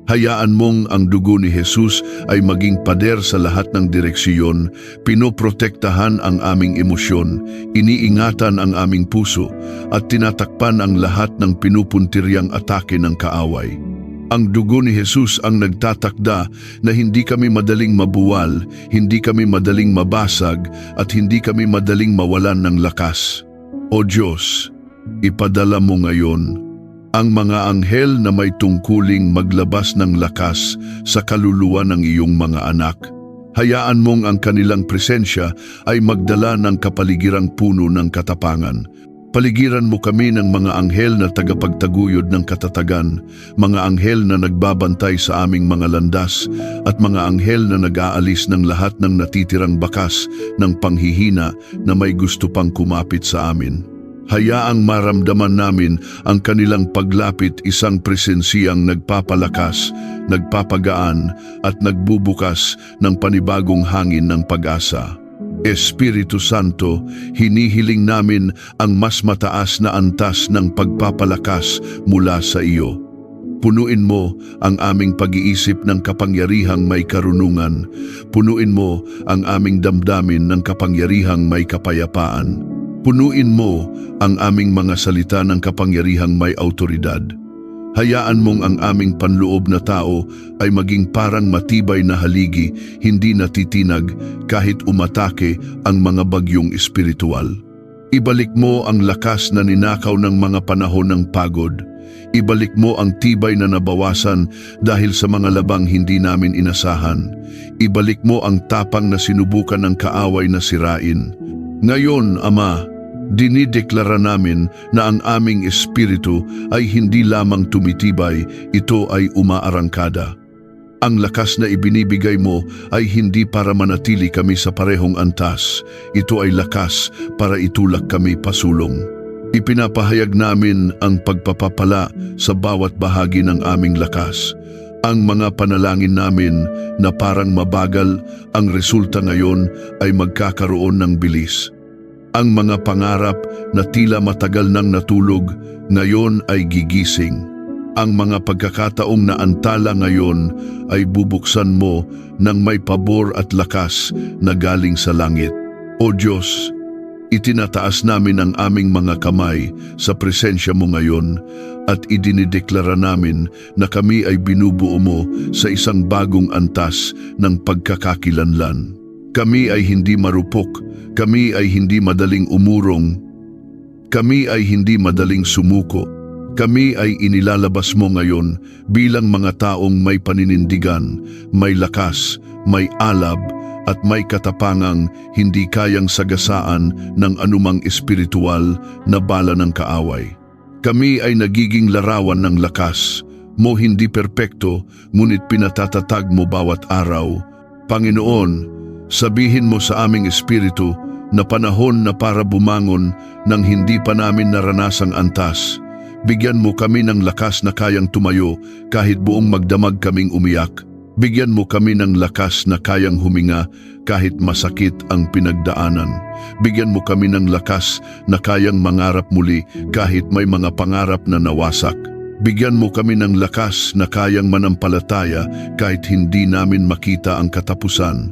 Hayaan mong ang dugo ni Jesus ay maging pader sa lahat ng direksyon, pinoprotektahan ang aming emosyon, iniingatan ang aming puso, at tinatakpan ang lahat ng pinupuntiryang atake ng kaaway. Ang dugo ni Jesus ang nagtatakda na hindi kami madaling mabuwal, hindi kami madaling mabasag, at hindi kami madaling mawalan ng lakas. O Diyos, ipadala mo ngayon ang mga anghel na may tungkuling maglabas ng lakas sa kaluluwa ng iyong mga anak. Hayaan mong ang kanilang presensya ay magdala ng kapaligirang puno ng katapangan. Paligiran mo kami ng mga anghel na tagapagtaguyod ng katatagan, mga anghel na nagbabantay sa aming mga landas, at mga anghel na nag-aalis ng lahat ng natitirang bakas ng panghihina na may gusto pang kumapit sa amin. Hayaang maramdaman namin ang kanilang paglapit, isang presensiyang nagpapalakas, nagpapagaan at nagbubukas ng panibagong hangin ng pag-asa. Espiritu Santo, hinihiling namin ang mas mataas na antas ng pagpapalakas mula sa iyo. Punuin mo ang aming pag-iisip ng kapangyarihang may karunungan. Punuin mo ang aming damdamin ng kapangyarihang may kapayapaan. Punuin mo ang aming mga salita ng kapangyarihang may autoridad. Hayaan mong ang aming panloob na tao ay maging parang matibay na haligi, hindi natitinag kahit umatake ang mga bagyong espiritual. Ibalik mo ang lakas na ninakaw ng mga panahon ng pagod. Ibalik mo ang tibay na nabawasan dahil sa mga labang hindi namin inasahan. Ibalik mo ang tapang na sinubukan ng kaaway na sirain. Ngayon, Ama, dinideklara namin na ang aming espiritu ay hindi lamang tumitibay, ito ay umaarangkada. Ang lakas na ibinibigay mo ay hindi para manatili kami sa parehong antas. Ito ay lakas para itulak kami pasulong. Ipinapahayag namin ang pagpapapala sa bawat bahagi ng aming lakas. Ang mga panalangin namin na parang mabagal, ang resulta ngayon ay magkakaroon ng bilis. Ang mga pangarap na tila matagal nang natulog, ngayon ay gigising. Ang mga pagkakataong naantala ngayon ay bubuksan mo ng may pabor at lakas na galing sa langit. O Diyos, itinataas namin ang aming mga kamay sa presensya mo ngayon at idinideklara namin na kami ay binubuo mo sa isang bagong antas ng pagkakakilanlan. Kami ay hindi marupok, kami ay hindi madaling umurong, kami ay hindi madaling sumuko. Kami ay inilalabas mo ngayon bilang mga taong may paninindigan, may lakas, may alab, at may katapangang hindi kayang sagasaan ng anumang espiritual na bala ng kaaway. Kami ay nagiging larawan ng lakas mo, hindi perpekto, ngunit pinatatatag mo bawat araw. Panginoon, sabihin mo sa aming espiritu na panahon na para bumangon nang hindi pa namin naranasang antas. Bigyan mo kami ng lakas na kayang tumayo kahit buong magdamag kaming umiyak. Bigyan mo kami ng lakas na kayang huminga kahit masakit ang pinagdaanan. Bigyan mo kami ng lakas na kayang mangarap muli kahit may mga pangarap na nawasak. Bigyan mo kami ng lakas na kayang manampalataya kahit hindi namin makita ang katapusan.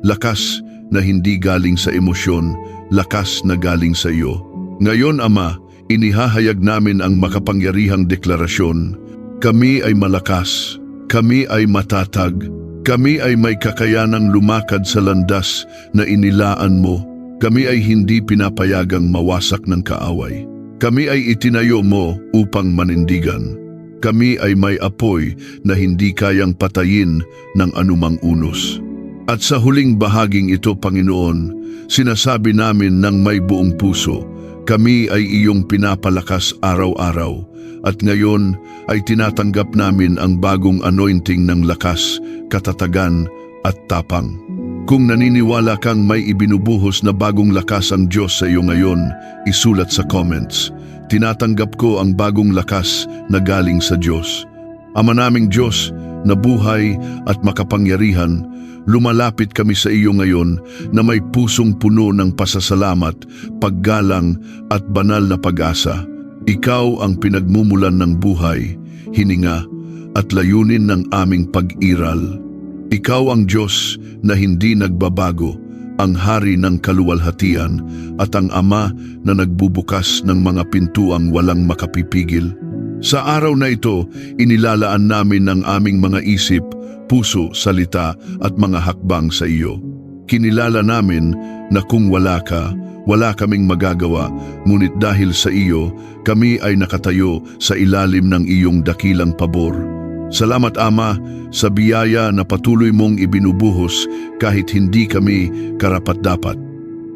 Lakas na hindi galing sa emosyon, lakas na galing sa iyo. Ngayon, Ama, inihahayag namin ang makapangyarihang deklarasyon. Kami ay malakas, kami ay matatag, kami ay may kakayanang lumakad sa landas na inilaan mo. Kami ay hindi pinapayagang mawasak ng kaaway. Kami ay itinayo mo upang manindigan. Kami ay may apoy na hindi kayang patayin ng anumang unos. At sa huling bahaging ito, Panginoon, sinasabi namin ng may buong puso, kami ay iyong pinapalakas araw-araw at ngayon ay tinatanggap namin ang bagong anointing ng lakas, katatagan at tapang. Kung naniniwala kang may ibinubuhos na bagong lakas ang Diyos sa iyo ngayon, isulat sa comments. Tinatanggap ko ang bagong lakas na galing sa Diyos. Ama naming Diyos na buhay at makapangyarihan, lumalapit kami sa iyo ngayon na may pusong puno ng pasasalamat, paggalang at banal na pag-asa. Ikaw ang pinagmumulan ng buhay, hininga at layunin ng aming pag-iral. Ikaw ang Diyos na hindi nagbabago, ang hari ng kaluwalhatian at ang Ama na nagbubukas ng mga pintuang walang makapipigil. Sa araw na ito, inilalaan namin ang aming mga isip, puso, salita at mga hakbang sa iyo. Kinilala namin na kung wala ka, wala kaming magagawa, ngunit dahil sa iyo, kami ay nakatayo sa ilalim ng iyong dakilang pabor. Salamat, Ama, sa biyaya na patuloy mong ibinubuhos kahit hindi kami karapat-dapat.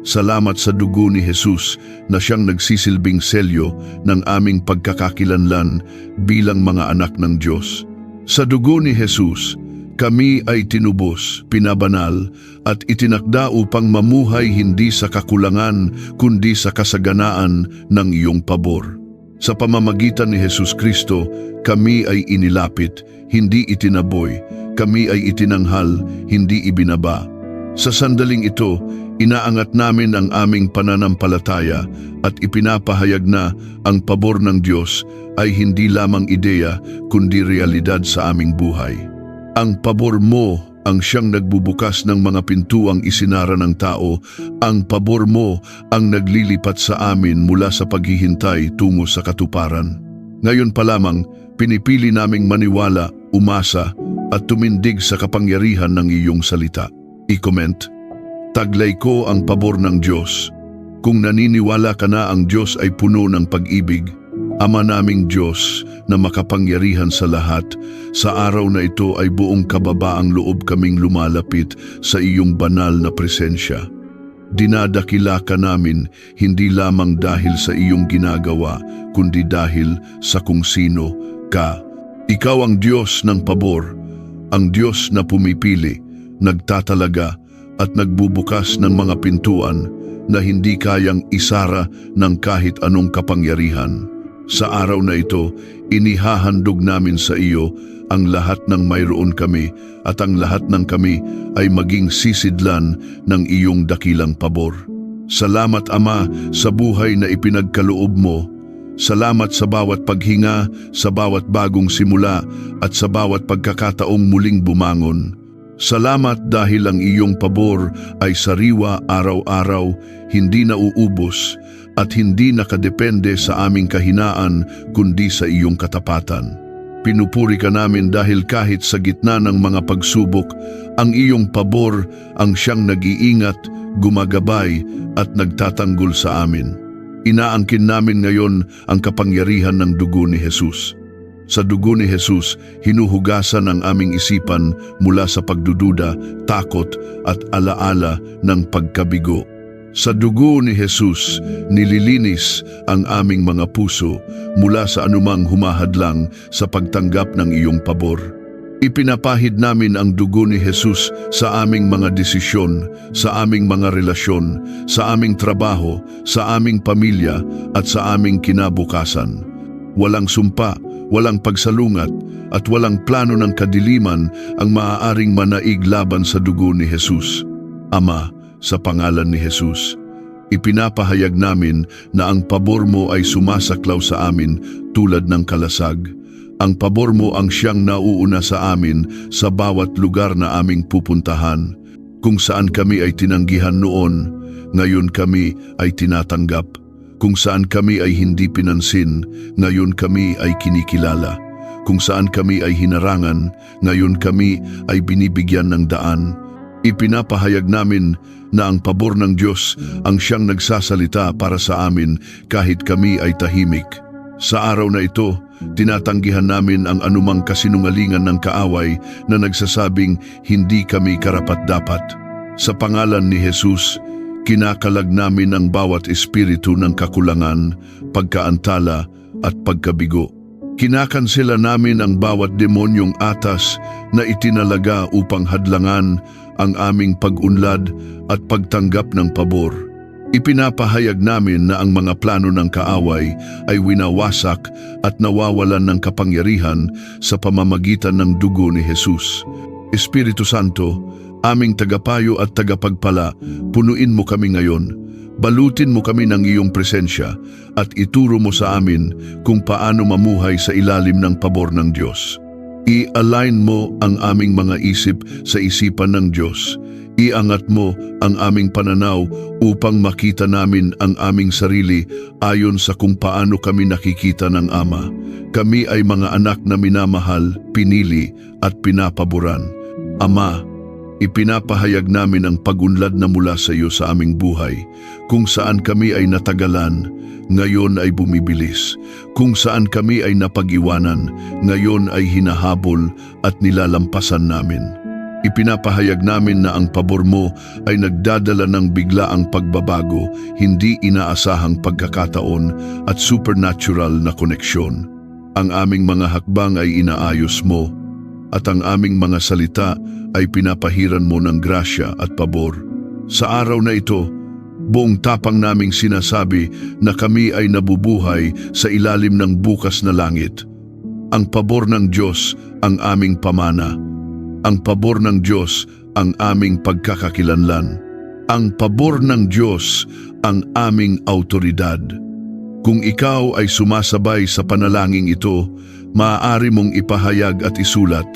Salamat sa dugo ni Jesus na siyang nagsisilbing selyo ng aming pagkakakilanlan bilang mga anak ng Diyos. Sa dugo ni Jesus, kami ay tinubos, pinabanal at itinakda upang mamuhay hindi sa kakulangan kundi sa kasaganaan ng iyong pabor. Sa pamamagitan ni Jesus Kristo, kami ay inilapit, hindi itinaboy. Kami ay itinanghal, hindi ibinaba. Sa sandaling ito, inaangat namin ang aming pananampalataya at ipinapahayag na ang pabor ng Diyos ay hindi lamang ideya kundi realidad sa aming buhay. Ang pabor mo ang siyang nagbubukas ng mga pintuang isinara ng tao. Ang pabor mo ang naglilipat sa amin mula sa paghihintay tungo sa katuparan. Ngayon pa lamang, pinipili naming maniwala, umasa at tumindig sa kapangyarihan ng iyong salita. I-comment, taglay ko ang pabor ng Diyos. Kung naniniwala ka na ang Diyos ay puno ng pag-ibig, Ama naming Diyos na makapangyarihan sa lahat, sa araw na ito ay buong kababaang loob kaming lumalapit sa iyong banal na presensya. Dinadakila ka namin hindi lamang dahil sa iyong ginagawa, kundi dahil sa kung sino ka. Ikaw ang Diyos ng pabor, ang Diyos na pumipili, nagtatalaga at nagbubukas ng mga pintuan na hindi kayang isara ng kahit anong kapangyarihan. Sa araw na ito, inihahandog namin sa iyo ang lahat ng mayroon kami at ang lahat ng kami ay maging sisidlan ng iyong dakilang pabor. Salamat Ama sa buhay na ipinagkaloob mo. Salamat sa bawat paghinga, sa bawat bagong simula at sa bawat pagkakataong muling bumangon. Salamat dahil ang iyong pabor ay sariwa araw-araw, hindi nauubos at hindi nakadepende sa aming kahinaan kundi sa iyong katapatan. Pinupuri ka namin dahil kahit sa gitna ng mga pagsubok, ang iyong pabor ang siyang nag-iingat, gumagabay at nagtatanggol sa amin. Inaangkin namin ngayon ang kapangyarihan ng dugo ni Jesus. Sa dugo ni Jesus, hinuhugasan ang aming isipan mula sa pagdududa, takot at alaala ng pagkabigo. Sa dugo ni Jesus, nililinis ang aming mga puso mula sa anumang humahadlang sa pagtanggap ng iyong pabor. Ipinapahid namin ang dugo ni Jesus sa aming mga desisyon, sa aming mga relasyon, sa aming trabaho, sa aming pamilya at sa aming kinabukasan. Walang sumpa, walang pagsalungat at walang plano ng kadiliman ang maaaring manaig laban sa dugo ni Jesus. Ama, sa pangalan ni Jesus, ipinapahayag namin na ang pabor mo ay sumasaklaw sa amin tulad ng kalasag. Ang pabor mo ang siyang nauuna sa amin sa bawat lugar na aming pupuntahan. Kung saan kami ay tinanggihan noon, ngayon kami ay tinatanggap. Kung saan kami ay hindi pinansin, ngayon kami ay kinikilala. Kung saan kami ay hinarangan, ngayon kami ay binibigyan ng daan. Ipinapahayag namin na ang pabor ng Diyos ang siyang nagsasalita para sa amin kahit kami ay tahimik. Sa araw na ito, tinatanggihan namin ang anumang kasinungalingan ng kaaway na nagsasabing hindi kami karapat-dapat. Sa pangalan ni Jesus, kinakalag namin ang bawat espiritu ng kakulangan, pagkaantala at pagkabigo. Kinakansela namin ang bawat demonyong atas na itinalaga upang hadlangan ang aming pag-unlad at pagtanggap ng pabor. Ipinapahayag namin na ang mga plano ng kaaway ay winawasak at nawawalan ng kapangyarihan sa pamamagitan ng dugo ni Jesus. Espiritu Santo, aming tagapayo at tagapagpala, punuin mo kami ngayon. Balutin mo kami ng iyong presensya at ituro mo sa amin kung paano mamuhay sa ilalim ng pabor ng Diyos. I-align mo ang aming mga isip sa isipan ng Diyos. Iangat mo ang aming pananaw upang makita namin ang aming sarili ayon sa kung paano kami nakikita ng Ama. Kami ay mga anak na minamahal, pinili at pinapaboran. Ama, ipinapahayag namin ang pag-unlad na mula sa iyo sa aming buhay. Kung saan kami ay natagalan, ngayon ay bumibilis. Kung saan kami ay napag-iwanan, ngayon ay hinahabol at nilalampasan namin. Ipinapahayag namin na ang pabor mo ay nagdadala ng biglaang pagbabago, hindi inaasahang pagkakataon at supernatural na koneksyon. Ang aming mga hakbang ay inaayos mo at ang aming mga salita ay pinapahiran mo ng grasya at pabor. Sa araw na ito, buong tapang naming sinasabi na kami ay nabubuhay sa ilalim ng bukas na langit. Ang pabor ng Diyos ang aming pamana. Ang pabor ng Diyos ang aming pagkakakilanlan. Ang pabor ng Diyos ang aming autoridad. Kung ikaw ay sumasabay sa panalangin ito, maaari mong ipahayag at isulat,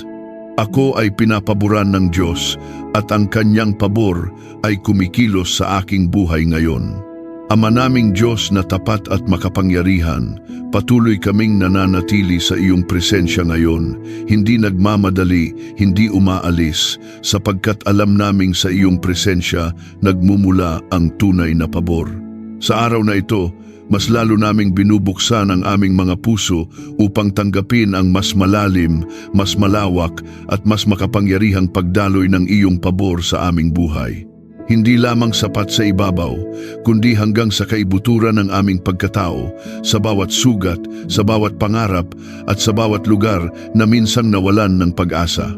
"Ako ay pinapaboran ng Diyos at ang kanyang pabor ay kumikilos sa aking buhay ngayon." Ama naming Diyos na tapat at makapangyarihan, patuloy kaming nananatili sa iyong presensya ngayon, hindi nagmamadali, hindi umaalis, sapagkat alam naming sa iyong presensya nagmumula ang tunay na pabor. Sa araw na ito, mas lalo naming binubuksan ang aming mga puso upang tanggapin ang mas malalim, mas malawak at mas makapangyarihang pagdaloy ng iyong pabor sa aming buhay. Hindi lamang sapat sa ibabaw, kundi hanggang sa kaibuturan ng aming pagkatao, sa bawat sugat, sa bawat pangarap, at sa bawat lugar na minsang nawalan ng pag-asa.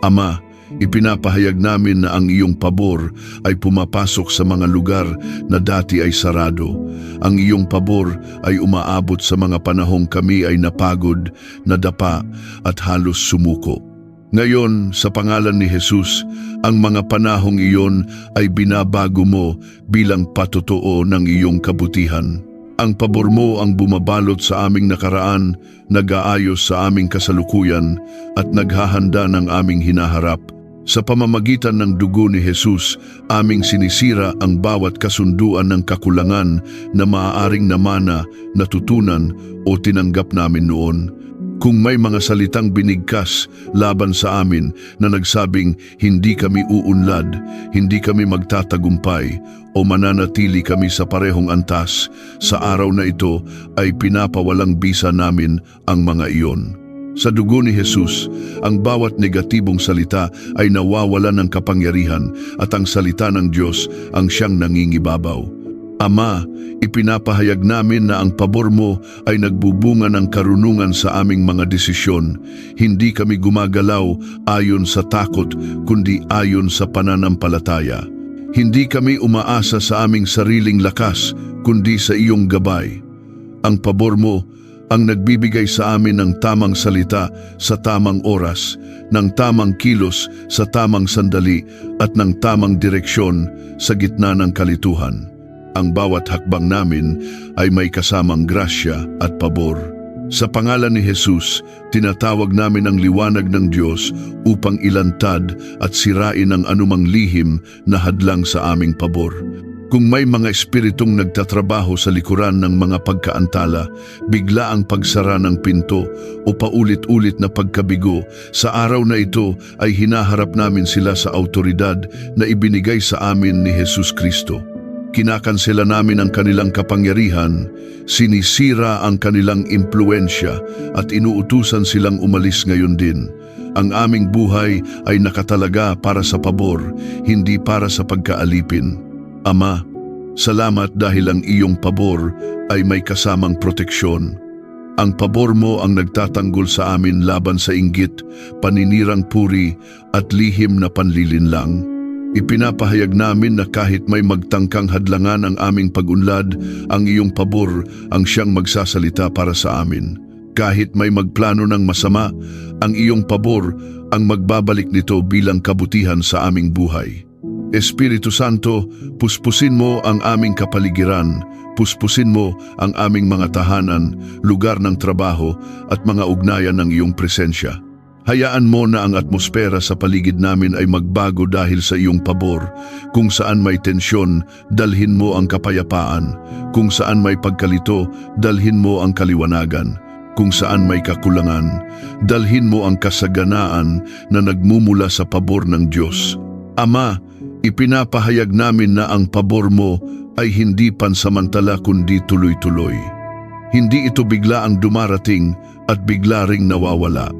Ama, Ipinapahayag namin na ang iyong pabor ay pumapasok sa mga lugar na dati ay sarado. Ang iyong pabor ay umaabot sa mga panahong kami ay napagod, nadapa at halos sumuko. Ngayon, sa pangalan ni Jesus, ang mga panahong iyon ay binabago mo bilang patotoo ng iyong kabutihan. Ang pabor mo ang bumabalot sa aming nakaraan, nag-aayos sa aming kasalukuyan at naghahanda ng aming hinaharap. Sa pamamagitan ng dugo ni Jesus, aming sinisira ang bawat kasunduan ng kakulangan na maaaring namana, natutunan o tinanggap namin noon. Kung may mga salitang binigkas laban sa amin na nagsabing hindi kami uunlad, hindi kami magtatagumpay o mananatili kami sa parehong antas, sa araw na ito ay pinapawalang bisa namin ang mga iyon. Sa dugo ni Jesus, ang bawat negatibong salita ay nawawalan ng kapangyarihan at ang salita ng Diyos ang siyang nangingibabaw. Ama, ipinapahayag namin na ang pabor mo ay nagbubunga ng karunungan sa aming mga desisyon. Hindi kami gumagalaw ayon sa takot, kundi ayon sa pananampalataya. Hindi kami umaasa sa aming sariling lakas, kundi sa iyong gabay. Ang pabor mo ang nagbibigay sa amin ng tamang salita sa tamang oras, ng tamang kilos sa tamang sandali at ng tamang direksyon sa gitna ng kalituhan. Ang bawat hakbang namin ay may kasamang grasya at pabor. Sa pangalan ni Jesus, tinatawag namin ang liwanag ng Diyos upang ilantad at sirain ang anumang lihim na hadlang sa aming pabor. Kung may mga espiritong nagtatrabaho sa likuran ng mga pagkaantala, bigla ang pagsara ng pinto o paulit-ulit na pagkabigo, sa araw na ito ay hinaharap namin sila sa autoridad na ibinigay sa amin ni Jesus Kristo. Kinakansela namin ang kanilang kapangyarihan, sinisira ang kanilang impluensya at inuutusan silang umalis ngayon din. Ang aming buhay ay nakatalaga para sa pabor, hindi para sa pagkaalipin. Ama, salamat dahil ang iyong pabor ay may kasamang proteksyon. Ang pabor mo ang nagtatanggol sa amin laban sa inggit, paninirang puri at lihim na panlilinlang. Ipinapahayag namin na kahit may magtangkang hadlangan ang aming pag-unlad, ang iyong pabor ang siyang magsasalita para sa amin. Kahit may magplano ng masama, ang iyong pabor ang magbabalik nito bilang kabutihan sa aming buhay. Espiritu Santo, puspusin mo ang aming kapaligiran, puspusin mo ang aming mga tahanan, lugar ng trabaho at mga ugnayan ng iyong presensya. Hayaan mo na ang atmosfera sa paligid namin ay magbago dahil sa iyong pabor. Kung saan may tensyon, dalhin mo ang kapayapaan. Kung saan may pagkalito, dalhin mo ang kaliwanagan. Kung saan may kakulangan, dalhin mo ang kasaganaan na nagmumula sa pabor ng Diyos. Ama, ipinapahayag namin na ang pabor mo ay hindi pansamantala kundi tuloy-tuloy. Hindi ito bigla ang dumarating at bigla ring nawawala.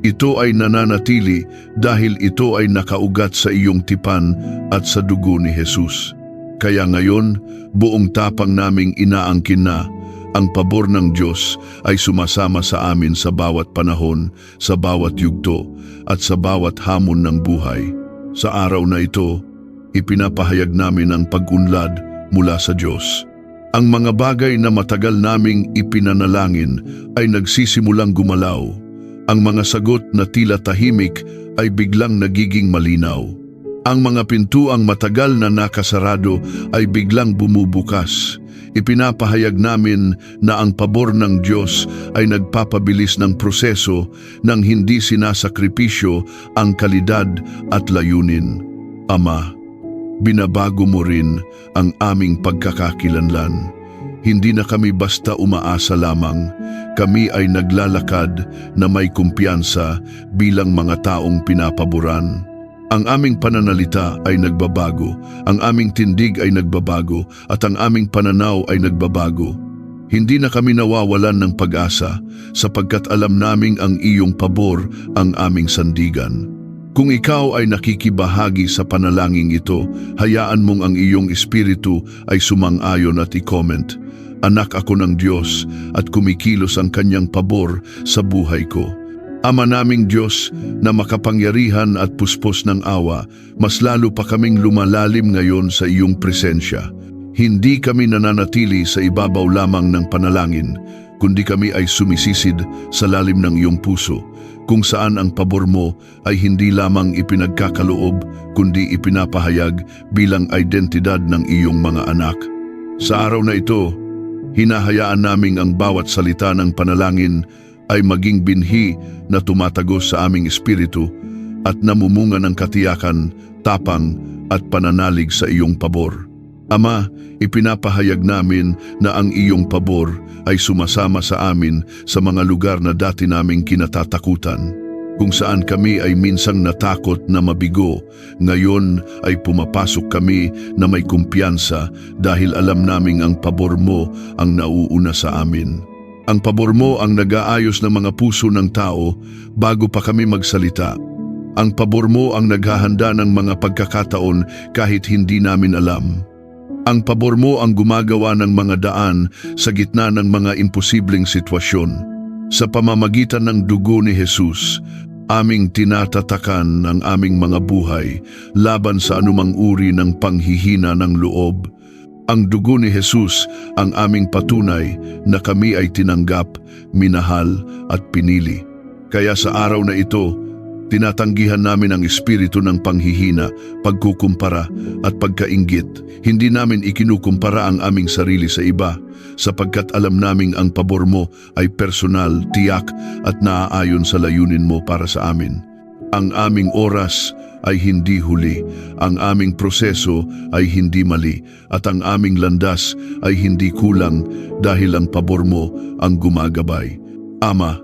Ito ay nananatili dahil ito ay nakaugat sa iyong tipan at sa dugo ni Jesus. Kaya ngayon, buong tapang naming inaangkin na ang pabor ng Diyos ay sumasama sa amin sa bawat panahon, sa bawat yugto at sa bawat hamon ng buhay. Sa araw na ito, ipinapahayag namin ang pag-unlad mula sa Diyos. Ang mga bagay na matagal naming ipinanalangin ay nagsisimulang gumalaw. Ang mga sagot na tila tahimik ay biglang nagiging malinaw. Ang mga pintuang matagal na nakasarado ay biglang bumubukas. Ipinapahayag namin na ang pabor ng Diyos ay nagpapabilis ng proseso nang hindi sinasakripisyo ang kalidad at layunin. Ama, binabago mo rin ang aming pagkakakilanlan. Hindi na kami basta umaasa lamang, kami ay naglalakad na may kumpiyansa bilang mga taong pinapaboran. Ang aming pananalita ay nagbabago, ang aming tindig ay nagbabago, at ang aming pananaw ay nagbabago. Hindi na kami nawawalan ng pag-asa, sapagkat alam naming ang iyong pabor ang aming sandigan. Kung ikaw ay nakikibahagi sa panalangin ito, hayaan mong ang iyong espiritu ay sumang-ayon at i-comment, "Anak ako ng Diyos at kumikilos ang kanyang pabor sa buhay ko." Ama naming Diyos na makapangyarihan at puspos ng awa, mas lalo pa kaming lumalalim ngayon sa iyong presensya. Hindi kami nananatili sa ibabaw lamang ng panalangin, kundi kami ay sumisisid sa lalim ng iyong puso, kung saan ang pabor mo ay hindi lamang ipinagkakaloob, kundi ipinapahayag bilang identidad ng iyong mga anak. Sa araw na ito, hinahayaan naming ang bawat salita ng panalangin ay maging binhi na tumatagos sa aming espiritu at namumunga ng katiyakan, tapang at pananalig sa iyong pabor. Ama, ipinapahayag namin na ang iyong pabor ay sumasama sa amin sa mga lugar na dati naming kinatatakutan. Kung saan kami ay minsang natakot na mabigo, ngayon ay pumapasok kami na may kumpiyansa dahil alam naming ang pabor mo ang nauuna sa amin. Ang pabor mo ang nag-aayos ng mga puso ng tao bago pa kami magsalita. Ang pabor mo ang naghahanda ng mga pagkakataon kahit hindi namin alam. Ang pabor mo ang gumagawa ng mga daan sa gitna ng mga imposibleng sitwasyon. Sa pamamagitan ng dugo ni Jesus, aming tinatatakan ang aming mga buhay laban sa anumang uri ng panghihina ng loob. Ang dugo ni Jesus ang aming patunay na kami ay tinanggap, minahal at pinili. Kaya sa araw na ito, tinatanggihan namin ang espiritu ng panghihina, pagkukumpara at pagkainggit. Hindi namin ikinukumpara ang aming sarili sa iba, sapagkat alam naming ang pabor mo ay personal, tiyak at naaayon sa layunin mo para sa amin. Ang aming oras ay hindi huli, ang aming proseso ay hindi mali, at ang aming landas ay hindi kulang dahil ang pabor mo ang gumagabay. Ama,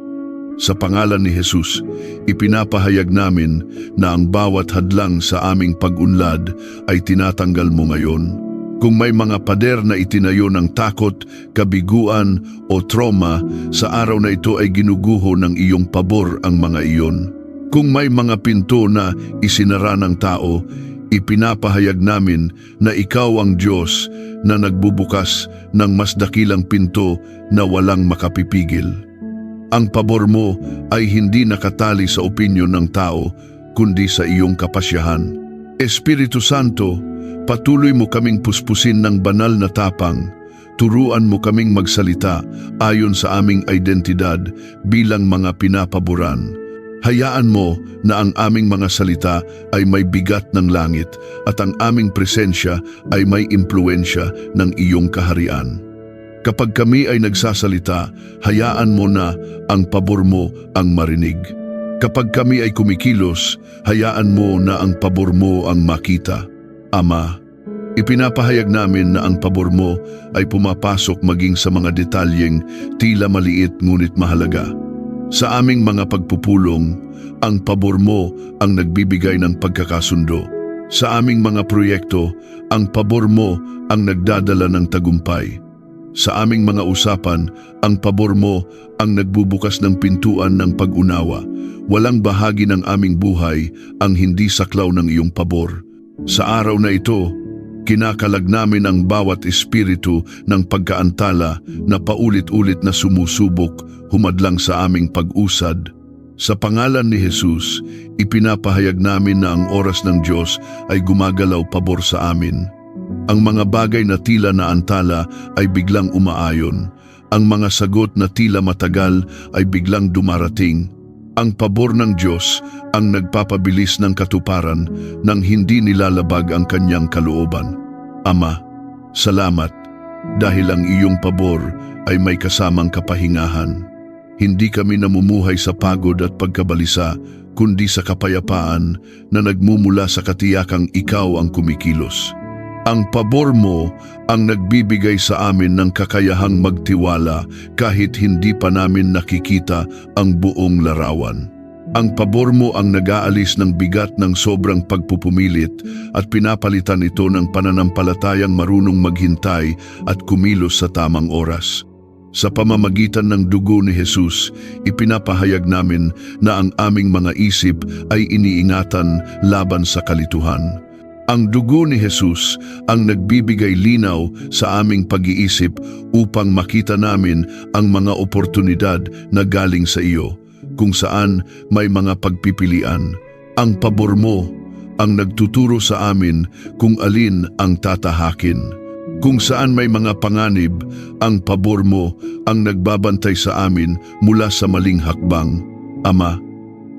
sa pangalan ni Jesus, ipinapahayag namin na ang bawat hadlang sa aming pag-unlad ay tinatanggal mo ngayon. Kung may mga pader na itinayo ng takot, kabiguan o trauma, sa araw na ito ay ginuguho ng iyong pabor ang mga iyon. Kung may mga pinto na isinara ng tao, ipinapahayag namin na ikaw ang Diyos na nagbubukas ng mas dakilang pinto na walang makapipigil. Ang pabor mo ay hindi nakatali sa opinyon ng tao, kundi sa iyong kapasyahan. Espiritu Santo, patuloy mo kaming puspusin ng banal na tapang. Turuan mo kaming magsalita ayon sa aming identidad bilang mga pinapaboran. Hayaan mo na ang aming mga salita ay may bigat ng langit at ang aming presensya ay may impluensya ng iyong kaharian. Kapag kami ay nagsasalita, hayaan mo na ang pabor mo ang marinig. Kapag kami ay kumikilos, hayaan mo na ang pabor mo ang makita. Ama, ipinapahayag namin na ang pabor mo ay pumapasok maging sa mga detalyeng tila maliit ngunit mahalaga. Sa aming mga pagpupulong, ang pabor mo ang nagbibigay ng pagkakasundo. Sa aming mga proyekto, ang pabor mo ang nagdadala ng tagumpay. Sa aming mga usapan, ang pabor mo ang nagbubukas ng pintuan ng pag-unawa. Walang bahagi ng aming buhay ang hindi saklaw ng iyong pabor. Sa araw na ito, kinakalag namin ang bawat espiritu ng pagkaantala na paulit-ulit na sumusubok, humadlang sa aming pag-usad. Sa pangalan ni Jesus, ipinapahayag namin na ang oras ng Diyos ay gumagalaw pabor sa amin. Ang mga bagay na tila naantala ay biglang umaayon. Ang mga sagot na tila matagal ay biglang dumarating. Ang pabor ng Diyos ang nagpapabilis ng katuparan nang hindi nilalabag ang kanyang kalooban. Ama, salamat dahil ang iyong pabor ay may kasamang kapahingahan. Hindi kami namumuhay sa pagod at pagkabalisa, kundi sa kapayapaan na nagmumula sa katiyakang ikaw ang kumikilos. Ang pabor mo ang nagbibigay sa amin ng kakayahang magtiwala kahit hindi pa namin nakikita ang buong larawan. Ang pabor mo ang nag-aalis ng bigat ng sobrang pagpupumilit at pinapalitan ito ng pananampalatayang marunong maghintay at kumilos sa tamang oras. Sa pamamagitan ng dugo ni Jesus, ipinapahayag namin na ang aming mga isip ay iniingatan laban sa kalituhan. Ang dugo ni Jesus ang nagbibigay linaw sa aming pag-iisip upang makita namin ang mga oportunidad na galing sa iyo. kung saan may mga pagpipilian. Ang pabor mo ang nagtuturo sa amin kung alin ang tatahakin. Kung saan may mga panganib, ang pabor mo ang nagbabantay sa amin mula sa maling hakbang. Ama,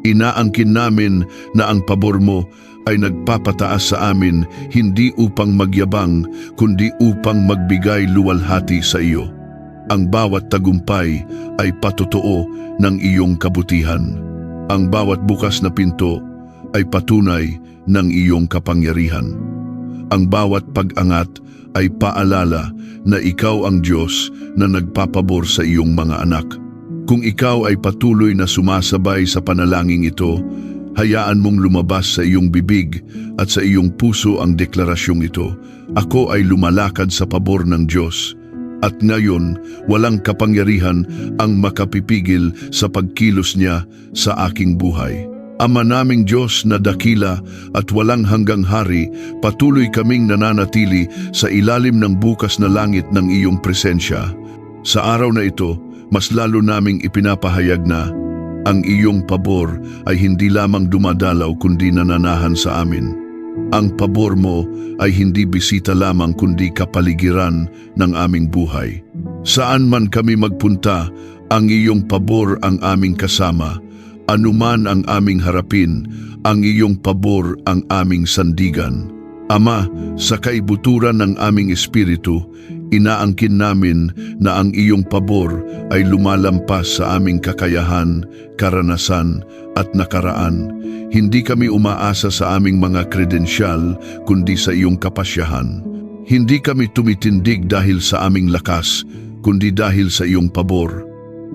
inaangkin namin na ang pabor mo ay nagpapataas sa amin hindi upang magyabang, kundi upang magbigay luwalhati sa iyo. Ang bawat tagumpay ay patotoo ng iyong kabutihan. Ang bawat bukas na pinto ay patunay ng iyong kapangyarihan. Ang bawat pag-angat ay paalala na ikaw ang Diyos na nagpapabor sa iyong mga anak. Kung ikaw ay patuloy na sumasabay sa panalangin ito, hayaan mong lumabas sa iyong bibig at sa iyong puso ang deklarasyong ito. Ako ay lumalakad sa pabor ng Diyos. At ngayon, walang kapangyarihan ang makapipigil sa pagkilos niya sa aking buhay. Ama naming Diyos na dakila at walang hanggang hari, patuloy kaming nananatili sa ilalim ng bukas na langit ng iyong presensya. Sa araw na ito, mas lalo naming ipinapahayag na ang iyong pabor ay hindi lamang dumadalaw kundi nananahan sa amin. Ang pabor mo ay hindi bisita lamang kundi kapaligiran ng aming buhay. Saan man kami magpunta, ang iyong pabor ang aming kasama. Anuman ang aming harapin, ang iyong pabor ang aming sandigan. Ama, sa kaibuturan ng aming espiritu, inaangkin namin na ang iyong pabor ay lumalampas sa aming kakayahan, karanasan at nakaraan. Hindi kami umaasa sa aming mga kredensyal kundi sa iyong kapasyahan. Hindi kami tumitindig dahil sa aming lakas kundi dahil sa iyong pabor.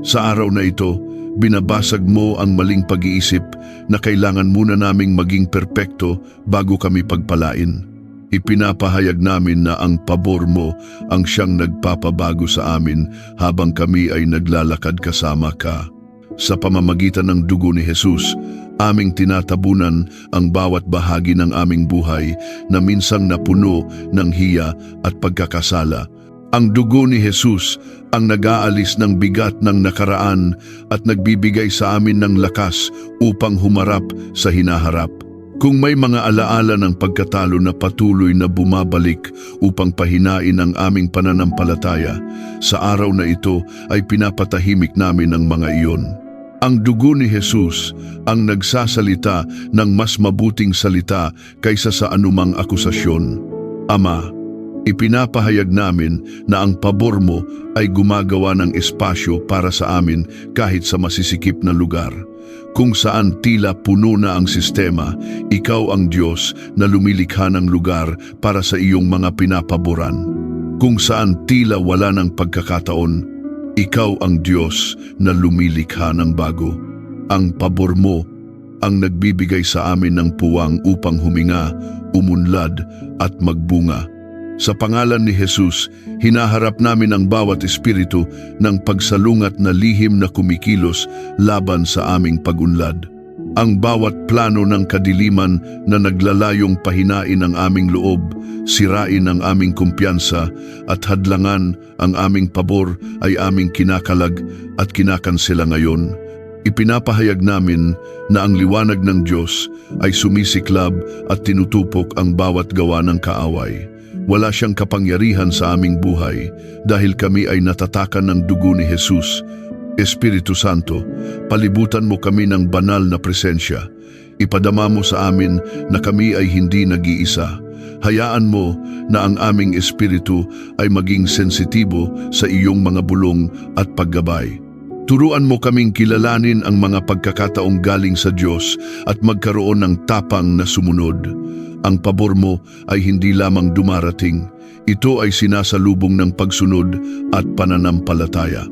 Sa araw na ito, binabasag mo ang maling pag-iisip na kailangan muna naming maging perpekto bago kami pagpalain. Ipinapahayag namin na ang pabor mo ang siyang nagpapabago sa amin habang kami ay naglalakad kasama ka. Sa pamamagitan ng dugo ni Jesus, aming tinatabunan ang bawat bahagi ng aming buhay na minsang napuno ng hiya at pagkakasala. Ang dugo ni Jesus ang nag-aalis ng bigat ng nakaraan at nagbibigay sa amin ng lakas upang humarap sa hinaharap. Kung may mga alaala ng pagkatalo na patuloy na bumabalik upang pahinain ang aming pananampalataya, sa araw na ito ay pinapatahimik namin ang mga iyon. Ang dugo ni Jesus ang nagsasalita ng mas mabuting salita kaysa sa anumang akusasyon. Ama, ipinapahayag namin na ang pabor mo ay gumagawa ng espasyo para sa amin kahit sa masisikip na lugar. Kung saan tila puno na ang sistema, ikaw ang Diyos na lumilikha ng lugar para sa iyong mga pinapaboran. Kung saan tila wala ng pagkakataon, ikaw ang Diyos na lumilikha ng bago. Ang pabor mo ang nagbibigay sa amin ng puwang upang huminga, umunlad at magbunga. Sa pangalan ni Jesus, hinaharap namin ang bawat espiritu ng pagsalungat na lihim na kumikilos laban sa aming pagunlad. Ang bawat plano ng kadiliman na naglalayong pahinain ang aming loob, sirain ang aming kumpiyansa at hadlangan ang aming pabor ay aming kinakalag at kinakansela ngayon. Ipinapahayag namin na ang liwanag ng Diyos ay sumisiklab at tinutupok ang bawat gawa ng kaaway. Wala siyang kapangyarihan sa aming buhay dahil kami ay natatakan ng dugo ni Jesus. Espiritu Santo, palibutan mo kami ng banal na presensya. Ipadama mo sa amin na kami ay hindi nag-iisa. Hayaan mo na ang aming espiritu ay maging sensitibo sa iyong mga bulong at paggabay. Turuan mo kaming kilalanin ang mga pagkakataong galing sa Diyos at magkaroon ng tapang na sumunod. Ang pabor mo ay hindi lamang dumarating. Ito ay sinasalubong ng pagsunod at pananampalataya.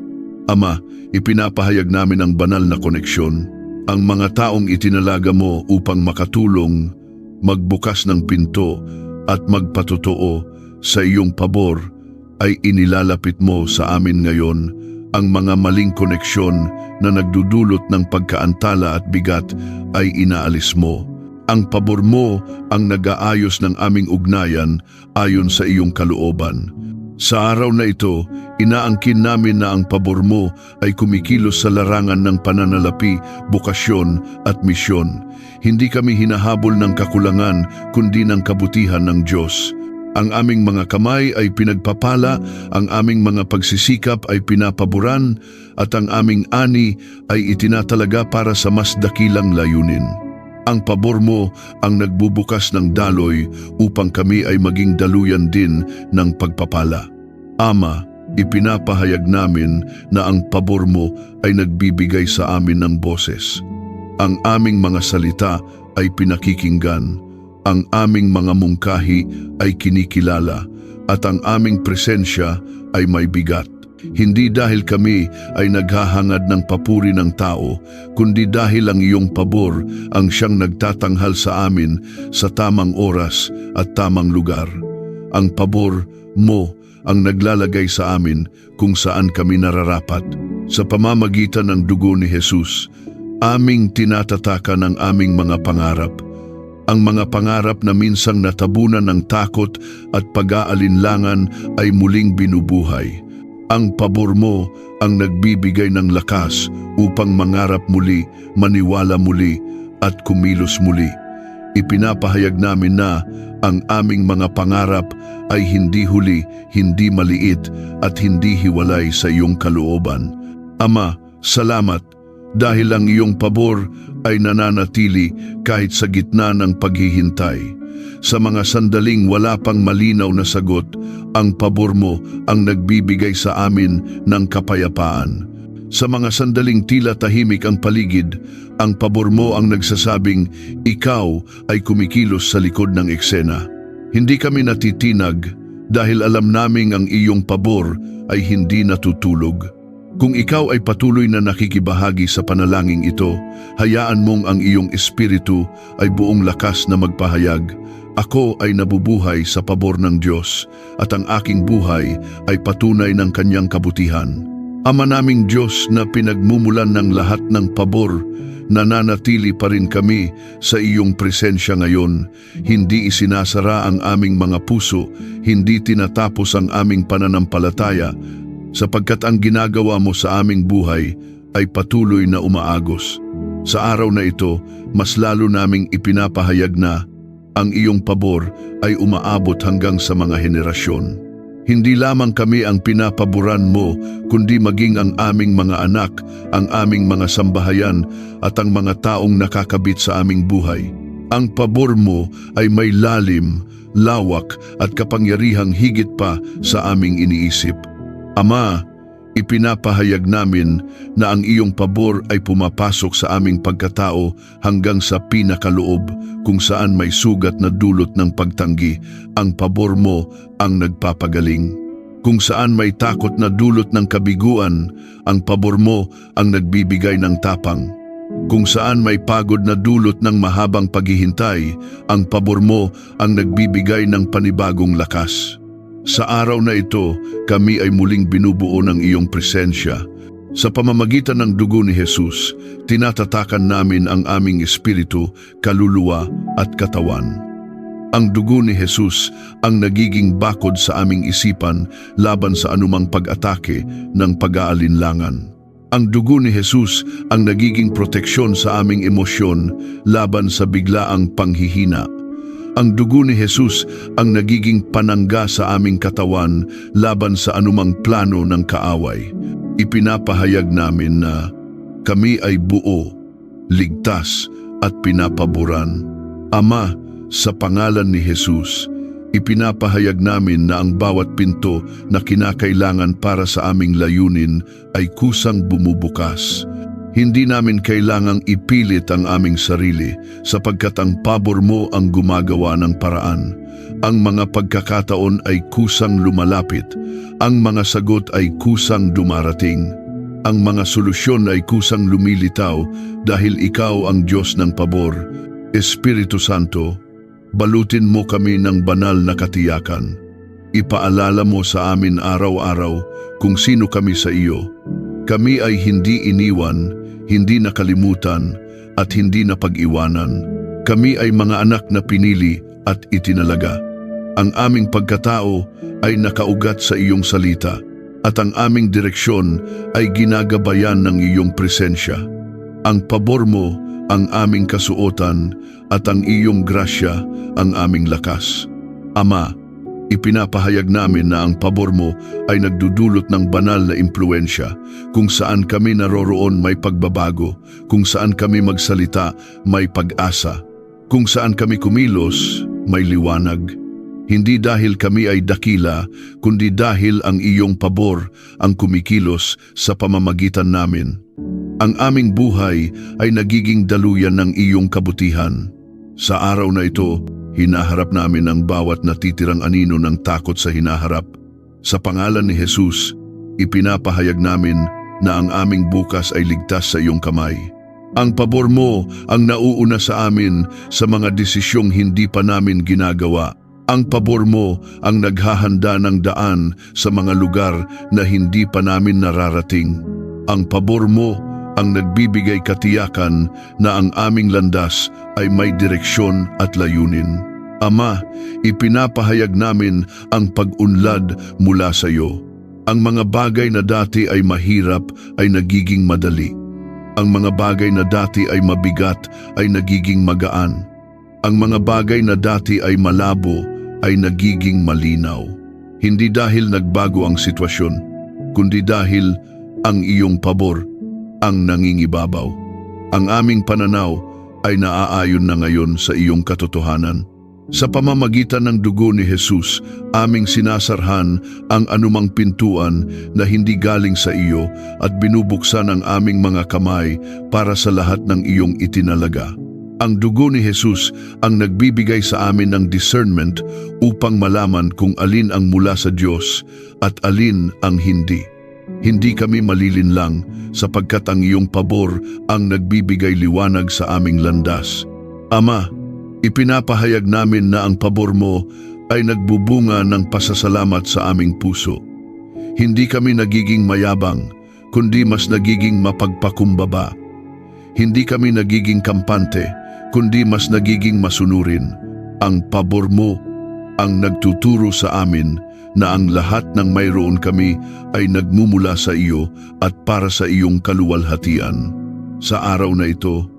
Ama, ipinapahayag namin ang banal na koneksyon. Ang mga taong itinalaga mo upang makatulong, magbukas ng pinto at magpatotoo sa iyong pabor ay inilalapit mo sa amin ngayon. Ang mga maling koneksyon na nagdudulot ng pagkaantala at bigat ay inaalis mo. Ang pabor mo ang nag-aayos ng aming ugnayan ayon sa iyong kalooban. Sa araw na ito, inaangkin namin na ang pabor mo ay kumikilos sa larangan ng pananalapi, bokasyon at misyon. Hindi kami hinahabol ng kakulangan kundi ng kabutihan ng Diyos. Ang aming mga kamay ay pinagpapala, ang aming mga pagsisikap ay pinapaboran, at ang aming ani ay itinatalaga para sa mas dakilang layunin. Ang pabor mo ang nagbubukas ng daloy upang kami ay maging daluyan din ng pagpapala. Ama, ipinapahayag namin na ang pabor mo ay nagbibigay sa amin ng boses. Ang aming mga salita ay pinakikinggan, ang aming mga mungkahi ay kinikilala, at ang aming presensya ay may bigat. Hindi dahil kami ay naghahangad ng papuri ng tao, kundi dahil ang iyong pabor ang siyang nagtatanghal sa amin sa tamang oras at tamang lugar. Ang pabor mo ang naglalagay sa amin kung saan kami nararapat. Sa pamamagitan ng dugo ni Jesus, aming tinatatakan ang aming mga pangarap. Ang mga pangarap na minsang natabunan ng takot at pag-aalinlangan ay muling binubuhay. Ang pabor mo ang nagbibigay ng lakas upang mangarap muli, maniwala muli, at kumilos muli. Ipinapahayag namin na ang aming mga pangarap ay hindi huli, hindi maliit, at hindi hiwalay sa iyong kalooban. Ama, salamat dahil ang iyong pabor ay nananatili kahit sa gitna ng paghihintay. Sa mga sandaling wala pang malinaw na sagot, ang pabor mo ang nagbibigay sa amin ng kapayapaan. Sa mga sandaling tila tahimik ang paligid, ang pabor mo ang nagsasabing, ikaw ay kumikilos sa likod ng eksena. Hindi kami natitinag dahil alam naming ang iyong pabor ay hindi natutulog. Kung ikaw ay patuloy na nakikibahagi sa panalangin ito, hayaan mong ang iyong espiritu ay buong lakas na magpahayag. Ako ay nabubuhay sa pabor ng Diyos at ang aking buhay ay patunay ng kanyang kabutihan. Ama naming Diyos na pinagmumulan ng lahat ng pabor, nananatili pa rin kami sa iyong presensya ngayon. Hindi isinasara ang aming mga puso, hindi tinatapos ang aming pananampalataya, sapagkat ang ginagawa mo sa aming buhay ay patuloy na umaagos. Sa araw na ito, mas lalo naming ipinapahayag na ang iyong pabor ay umaabot hanggang sa mga henerasyon. Hindi lamang kami ang pinapaboran mo, kundi maging ang aming mga anak, ang aming mga sambahayan at ang mga taong nakakabit sa aming buhay. Ang pabor mo ay may lalim, lawak at kapangyarihang higit pa sa aming iniisip. Ama, ipinapahayag namin na ang iyong pabor ay pumapasok sa aming pagkatao hanggang sa pinakaloob kung saan may sugat na dulot ng pagtanggi. Ang pabor mo ang nagpapagaling. Kung saan may takot na dulot ng kabiguan, ang pabor mo ang nagbibigay ng tapang. Kung saan may pagod na dulot ng mahabang paghihintay, ang pabor mo ang nagbibigay ng panibagong lakas. Sa araw na ito, kami ay muling binubuo ng iyong presensya. Sa pamamagitan ng dugo ni Jesus, tinatatakan namin ang aming espiritu, kaluluwa at katawan. Ang dugo ni Jesus ang nagiging bakod sa aming isipan laban sa anumang pag-atake ng pag-aalinlangan. Ang dugo ni Jesus ang nagiging proteksyon sa aming emosyon laban sa biglaang panghihina. Ang dugo ni Jesus ang nagiging panangga sa aming katawan laban sa anumang plano ng kaaway. Ipinapahayag namin na kami ay buo, ligtas at pinapaboran. Ama, sa pangalan ni Jesus, ipinapahayag namin na ang bawat pinto na kinakailangan para sa aming layunin ay kusang bumubukas. Hindi namin kailangang ipilit ang aming sarili sapagkat ang pabor mo ang gumagawa ng paraan. Ang mga pagkakataon ay kusang lumalapit. Ang mga sagot ay kusang dumarating. Ang mga solusyon ay kusang lumilitaw dahil ikaw ang Diyos ng pabor. Espiritu Santo, balutin mo kami ng banal na katiyakan. Ipaalala mo sa amin araw-araw kung sino kami sa iyo. Kami ay hindi iniwan, hindi nakalimutan, at hindi napag-iwanan. Kami ay mga anak na pinili at itinalaga. Ang aming pagkatao ay nakaugat sa iyong salita at ang aming direksyon ay ginagabayan ng iyong presensya. Ang pabor mo ang aming kasuotan at ang iyong grasya ang aming lakas. Ama, ipinapahayag namin na ang pabor mo ay nagdudulot ng banal na impluensya. Kung saan kami naroroon may pagbabago, kung saan kami magsalita may pag-asa, kung saan kami kumilos may liwanag. Hindi dahil kami ay dakila, kundi dahil ang iyong pabor ang kumikilos sa pamamagitan namin. Ang aming buhay ay nagiging daluyan ng iyong kabutihan. Sa araw na ito, hinaharap namin ang bawat natitirang anino ng takot sa hinaharap. Sa pangalan ni Jesus, ipinapahayag namin na ang aming bukas ay ligtas sa iyong kamay. Ang pabor mo ang nauuna sa amin sa mga desisyong hindi pa namin ginagawa. Ang pabor mo ang naghahanda ng daan sa mga lugar na hindi pa namin nararating. Ang pabor mo ang nagbibigay katiyakan na ang aming landas ay may direksyon at layunin. Ama, ipinapahayag namin ang pag-unlad mula sa iyo. Ang mga bagay na dati ay mahirap ay nagiging madali. Ang mga bagay na dati ay mabigat ay nagiging magaan. Ang mga bagay na dati ay malabo ay nagiging malinaw. Hindi dahil nagbago ang sitwasyon, kundi dahil ang iyong pabor ang nangingibabaw. Ang aming pananaw ay naaayon na ngayon sa iyong katotohanan. Sa pamamagitan ng dugo ni Jesus, aming sinasarhan ang anumang pintuan na hindi galing sa iyo at binubuksan ang aming mga kamay para sa lahat ng iyong itinalaga. Ang dugo ni Jesus ang nagbibigay sa amin ng discernment upang malaman kung alin ang mula sa Diyos at alin ang hindi. Hindi kami malilinlang sapagkat ang iyong pabor ang nagbibigay liwanag sa aming landas. Ama, ipinapahayag namin na ang pabor mo ay nagbubunga ng pasasalamat sa aming puso. Hindi kami nagiging mayabang, kundi mas nagiging mapagpakumbaba. Hindi kami nagiging kampante, kundi mas nagiging masunurin. Ang pabor mo ang nagtuturo sa amin na ang lahat ng mayroon kami ay nagmumula sa iyo at para sa iyong kaluwalhatian. Sa araw na ito,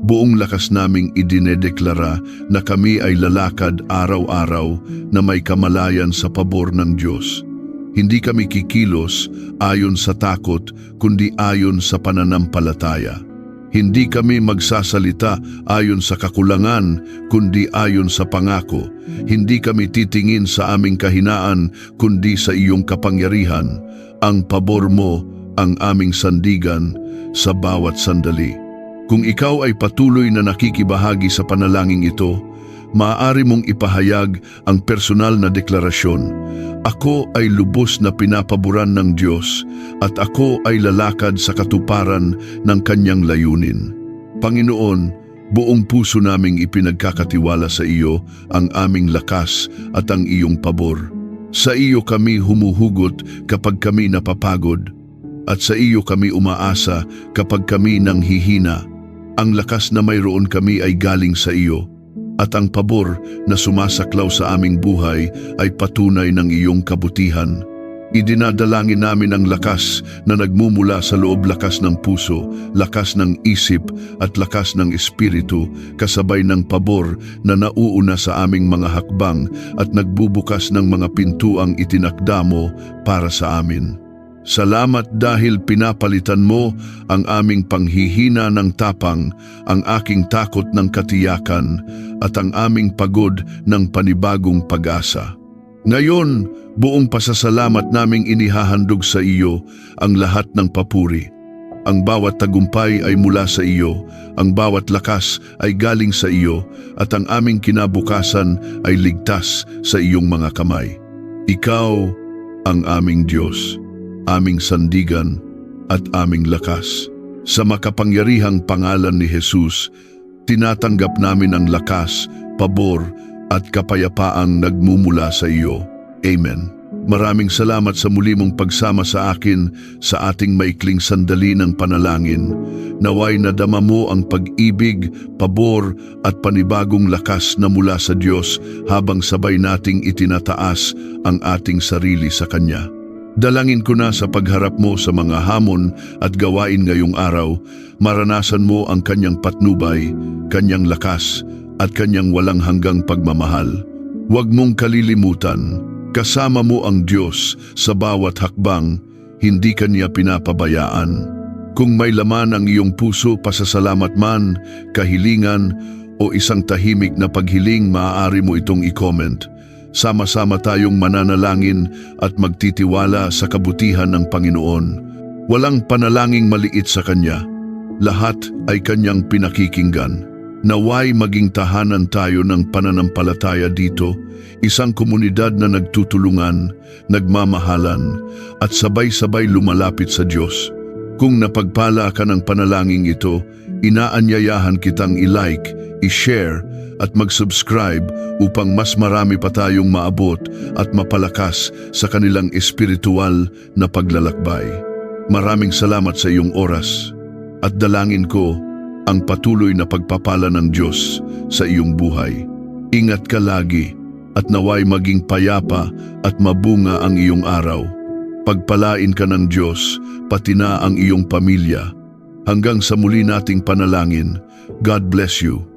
buong lakas naming idinedeklara na kami ay lalakad araw-araw na may kamalayan sa pabor ng Diyos. Hindi kami kikilos ayon sa takot, kundi ayon sa pananampalataya. Hindi kami magsasalita ayon sa kakulangan, kundi ayon sa pangako. Hindi kami titingin sa aming kahinaan, kundi sa iyong kapangyarihan. Ang pabor mo ang aming sandigan sa bawat sandali. Kung ikaw ay patuloy na nakikibahagi sa panalangin ito, maaari mong ipahayag ang personal na deklarasyon. Ako ay lubos na pinapaboran ng Diyos at ako ay lalakad sa katuparan ng kanyang layunin. Panginoon, buong puso naming ipinagkakatiwala sa iyo ang aming lakas at ang iyong pabor. Sa iyo kami humuhugot kapag kami napapagod at sa iyo kami umaasa kapag kami nanghihina. Ang lakas na mayroon kami ay galing sa iyo. At ang pabor na sumasaklaw sa aming buhay ay patunay ng iyong kabutihan. Idinadalangin namin ang lakas na nagmumula sa loob, lakas ng puso, lakas ng isip at lakas ng espiritu, kasabay ng pabor na nauuna sa aming mga hakbang at nagbubukas ng mga pintuang itinakda mo para sa amin. Salamat dahil pinapalitan mo ang aming panghihina ng tapang, ang aking takot ng katiyakan, at ang aming pagod ng panibagong pag-asa. Ngayon, buong pasasalamat naming inihahandog sa iyo ang lahat ng papuri. Ang bawat tagumpay ay mula sa iyo, ang bawat lakas ay galing sa iyo, at ang aming kinabukasan ay ligtas sa iyong mga kamay. Ikaw ang aming Diyos, aming sandigan at aming lakas. Sa makapangyarihang pangalan ni Jesus, tinatanggap namin ang lakas, pabor at kapayapaang nagmumula sa iyo. Amen. Maraming salamat sa muli mong pagsama sa akin sa ating maikling sandali ng panalangin. Naway nadama mo ang pag-ibig, pabor at panibagong lakas na mula sa Diyos habang sabay nating itinataas ang ating sarili sa Kanya. Dalangin ko na sa pagharap mo sa mga hamon at gawain ngayong araw, maranasan mo ang Kanyang patnubay, Kanyang lakas at Kanyang walang hanggang pagmamahal. Huwag mong kalilimutan, kasama mo ang Diyos sa bawat hakbang, hindi Kanya pinapabayaan. Kung may laman ang iyong puso, pasasalamat man, kahilingan o isang tahimik na paghiling, maaari mo itong i-comment. Sama-sama tayong mananalangin at magtitiwala sa kabutihan ng Panginoon. Walang panalangin maliit sa Kanya. Lahat ay Kanyang pinakikinggan. Naway maging tahanan tayo ng pananampalataya dito, isang komunidad na nagtutulungan, nagmamahalan, at sabay-sabay lumalapit sa Diyos. Kung napagpala ka ng panalangin ito, inaanyayahan kitang i-like, i-share, at mag-subscribe upang mas marami pa tayong maabot at mapalakas sa kanilang espiritual na paglalakbay. Maraming salamat sa iyong oras, at dalangin ko ang patuloy na pagpapala ng Diyos sa iyong buhay. Ingat ka lagi at naway maging payapa at mabunga ang iyong araw. Pagpalain ka ng Diyos, pati na ang iyong pamilya. Hanggang sa muli nating panalangin, God bless you.